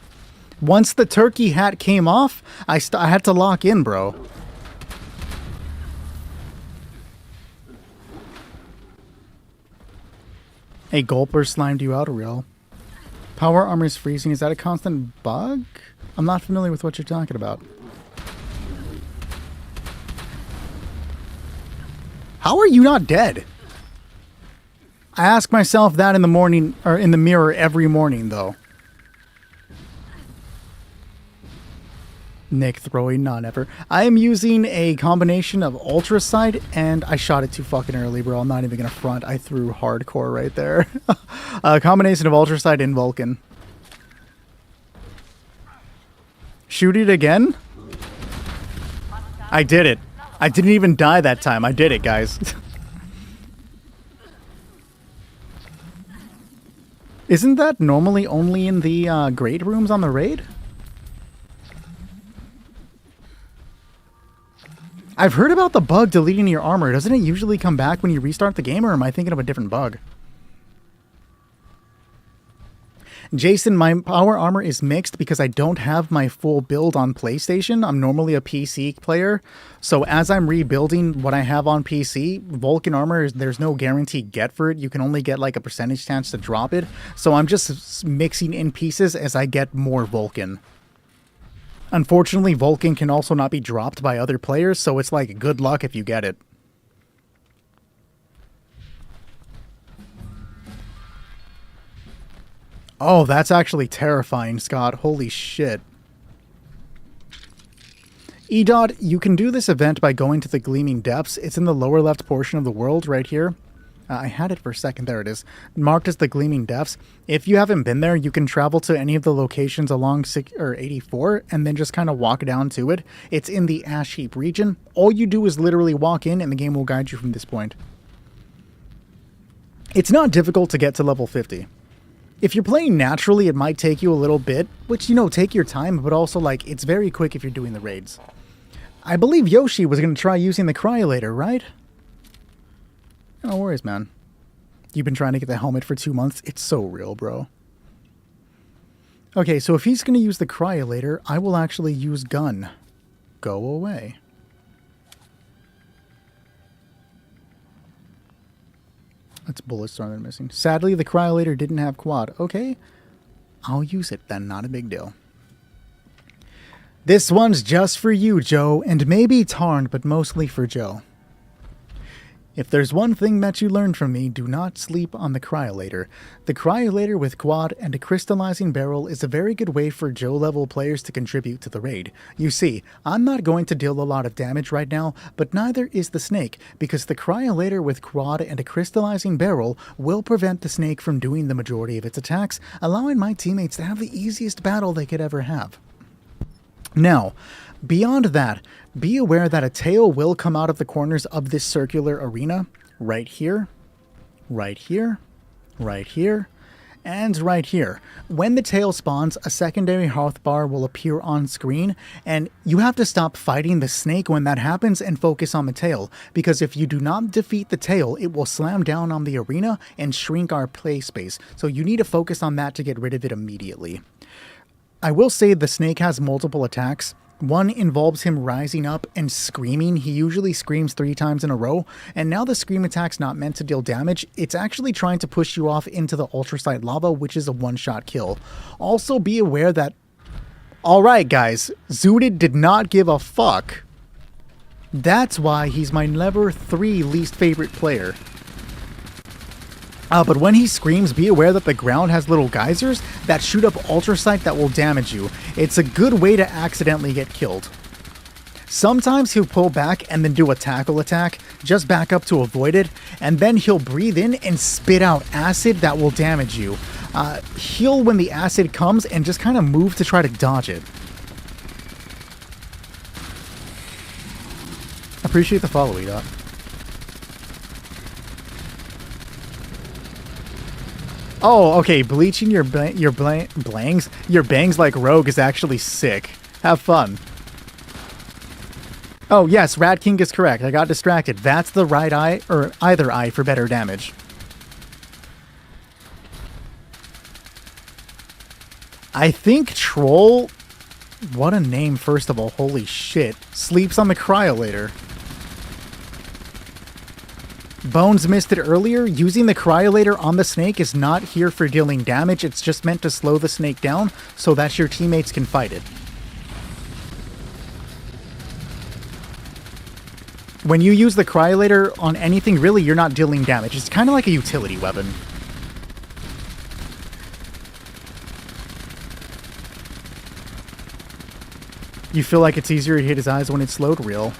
Once the turkey hat came off, I had to lock in, bro. A gulper slimed you out, real. Power armor's freezing. Is that a constant bug? I'm not familiar with what you're talking about. How are you not dead? I ask myself that in the morning, or in the mirror every morning, though. Nick throwing, not ever. I am using a combination of Ultra Sight, and I shot it too fucking early, bro. I'm not even gonna front. I threw hardcore right there. A combination of Ultra Sight and Vulcan. Shoot it again? I did it. I didn't even die that time. I did it, guys. Isn't that normally only in the grade rooms on the raid? I've heard about the bug deleting your armor. Doesn't it usually come back when you restart the game, or am I thinking of a different bug? Jason, my power armor is mixed because I don't have my full build on PlayStation. I'm normally a PC player. So as I'm rebuilding what I have on PC, Vulcan armor, there's no guaranteed get for it. You can only get like a percentage chance to drop it. So I'm just mixing in pieces as I get more Vulcan. Unfortunately, Vulcan can also not be dropped by other players, so it's like good luck if you get it. Oh, that's actually terrifying, Scott. Holy shit. EDOT, you can do this event by going to the Gleaming Depths. It's in the lower left portion of the world right here. I had it for a second. There it is. Marked as the Gleaming Depths. If you haven't been there, you can travel to any of the locations along 84 and then just kind of walk down to it. It's in the Ash Heap region. All you do is literally walk in and the game will guide you from this point. It's not difficult to get to level 50. If you're playing naturally, it might take you a little bit, which, you know, take your time, but also, like, it's very quick if you're doing the raids. I believe Yoshi was going to try using the Cryolator, right? No worries, man. You've been trying to get the helmet for 2 months. It's so real, bro. Okay, so if he's going to use the Cryolator, I will actually use Gun. Go away. That's bullet storm that I'm missing. Sadly, the Cryolator didn't have quad. Okay, I'll use it then. Not a big deal. This one's just for you, Joe, and maybe Tarn, but mostly for Joe. If there's one thing that you learned from me, do not sleep on the Cryolator. The Cryolator with quad and a crystallizing barrel is a very good way for Joe-level players to contribute to the raid. You see, I'm not going to deal a lot of damage right now, but neither is the snake, because the Cryolator with quad and a crystallizing barrel will prevent the snake from doing the majority of its attacks, allowing my teammates to have the easiest battle they could ever have. Now, beyond that, be aware that a tail will come out of the corners of this circular arena, right here, right here, right here, and right here. When the tail spawns, a secondary health bar will appear on screen, and you have to stop fighting the snake when that happens and focus on the tail, because if you do not defeat the tail, it will slam down on the arena and shrink our play space, so you need to focus on that to get rid of it immediately. I will say the snake has multiple attacks. One involves him rising up and screaming. He usually screams 3 times in a row, and now the scream attack's not meant to deal damage. It's actually trying to push you off into the Ultrasight lava, which is a one-shot kill. Also be aware that... Alright guys, Zooted did not give a fuck. That's why he's my level 3 least favorite player. But when he screams, be aware that the ground has little geysers that shoot up Ultrasight that will damage you. It's a good way to accidentally get killed. Sometimes he'll pull back and then do a tackle attack, just back up to avoid it, and then he'll breathe in and spit out acid that will damage you. Heal when the acid comes and just kind of move to try to dodge it. Appreciate the follow, Edot. Oh, okay, bleaching your bangs like Rogue is actually sick. Have fun. Oh, yes, Rat King is correct. I got distracted. That's the right eye, or either eye, for better damage. I think Troll... What a name, first of all. Holy shit. Sleeps on the Cryolator. Bones missed it earlier. Using the Cryolator on the snake is not here for dealing damage. It's just meant to slow the snake down so that your teammates can fight it. When you use the Cryolator on anything, really, you're not dealing damage. It's kind of like a utility weapon. You feel like it's easier to hit his eyes when it's slowed? Real.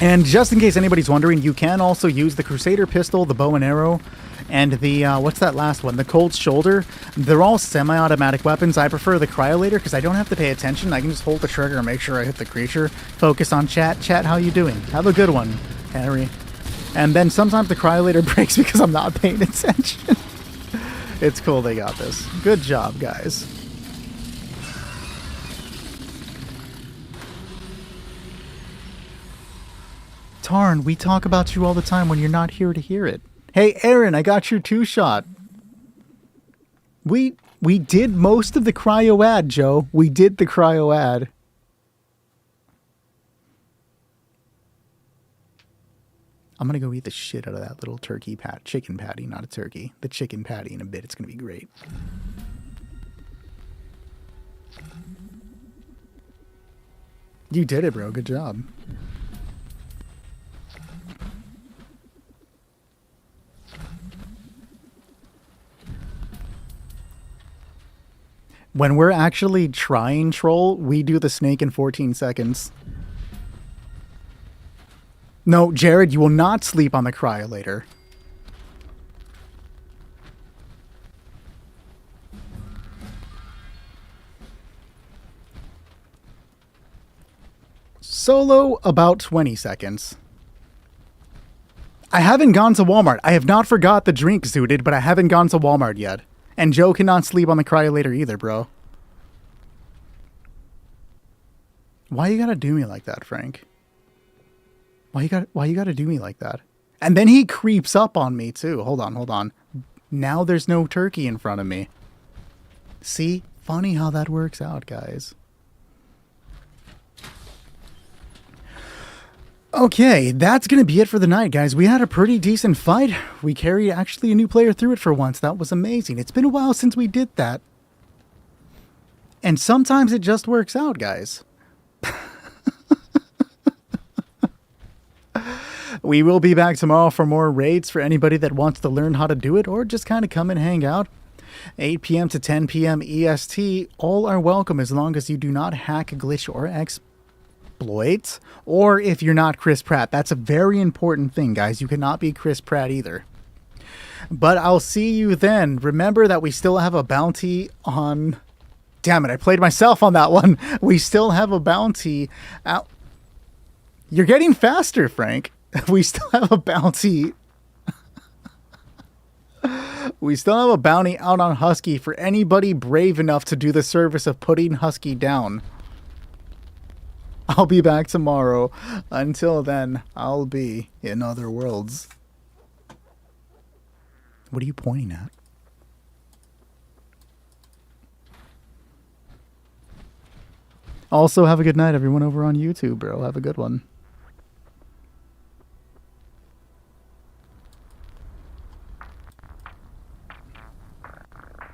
And just in case anybody's wondering, you can also use the Crusader pistol, the bow and arrow, and the, what's that last one? The Cold Shoulder. They're all semi-automatic weapons. I prefer the Cryolator because I don't have to pay attention. I can just hold the trigger and make sure I hit the creature. Focus on chat. Chat, how you doing? Have a good one, Henry. And then sometimes the Cryolator breaks because I'm not paying attention. It's cool they got this. Good job, guys. Tarn, we talk about you all the time when you're not here to hear it. Hey, Aaron, I got your 2-shot. We did most of the cryo ad, Joe. We did the cryo ad. I'm going to go eat the shit out of that little chicken patty, not a turkey. The chicken patty in a bit. It's going to be great. You did it, bro. Good job. When we're actually trying troll, we do the snake in 14 seconds. No, Jared, you will not sleep on the Cryolator. Solo, about 20 seconds. I haven't gone to Walmart. I have not forgot the drink, Zooted, but I haven't gone to Walmart yet. And Joe cannot sleep on the Cryolator either, bro. Why you gotta do me like that, Frank? Why you gotta do me like that? And then he creeps up on me too. Hold on. Now there's no turkey in front of me. See? Funny how that works out, guys. Okay, that's going to be it for the night, guys. We had a pretty decent fight. We carried actually a new player through it for once. That was amazing. It's been a while since we did that. And sometimes it just works out, guys. We will be back tomorrow for more raids for anybody that wants to learn how to do it or just kind of come and hang out. 8 p.m. to 10 p.m. EST. All are welcome as long as you do not hack, glitch, or exploit, or if you're not Chris Pratt. That's a very important thing, guys. You cannot be Chris Pratt either. But I'll see you then. Remember that we still have a bounty on... Damn it, I played myself on that one. We still have a bounty out... You're getting faster, Frank. We still have a bounty... We still have a bounty out on Husky for anybody brave enough to do the service of putting Husky down. I'll be back tomorrow. Until then, I'll be in other worlds. What are you pointing at? Also, have a good night, everyone over on YouTube, bro. Have a good one.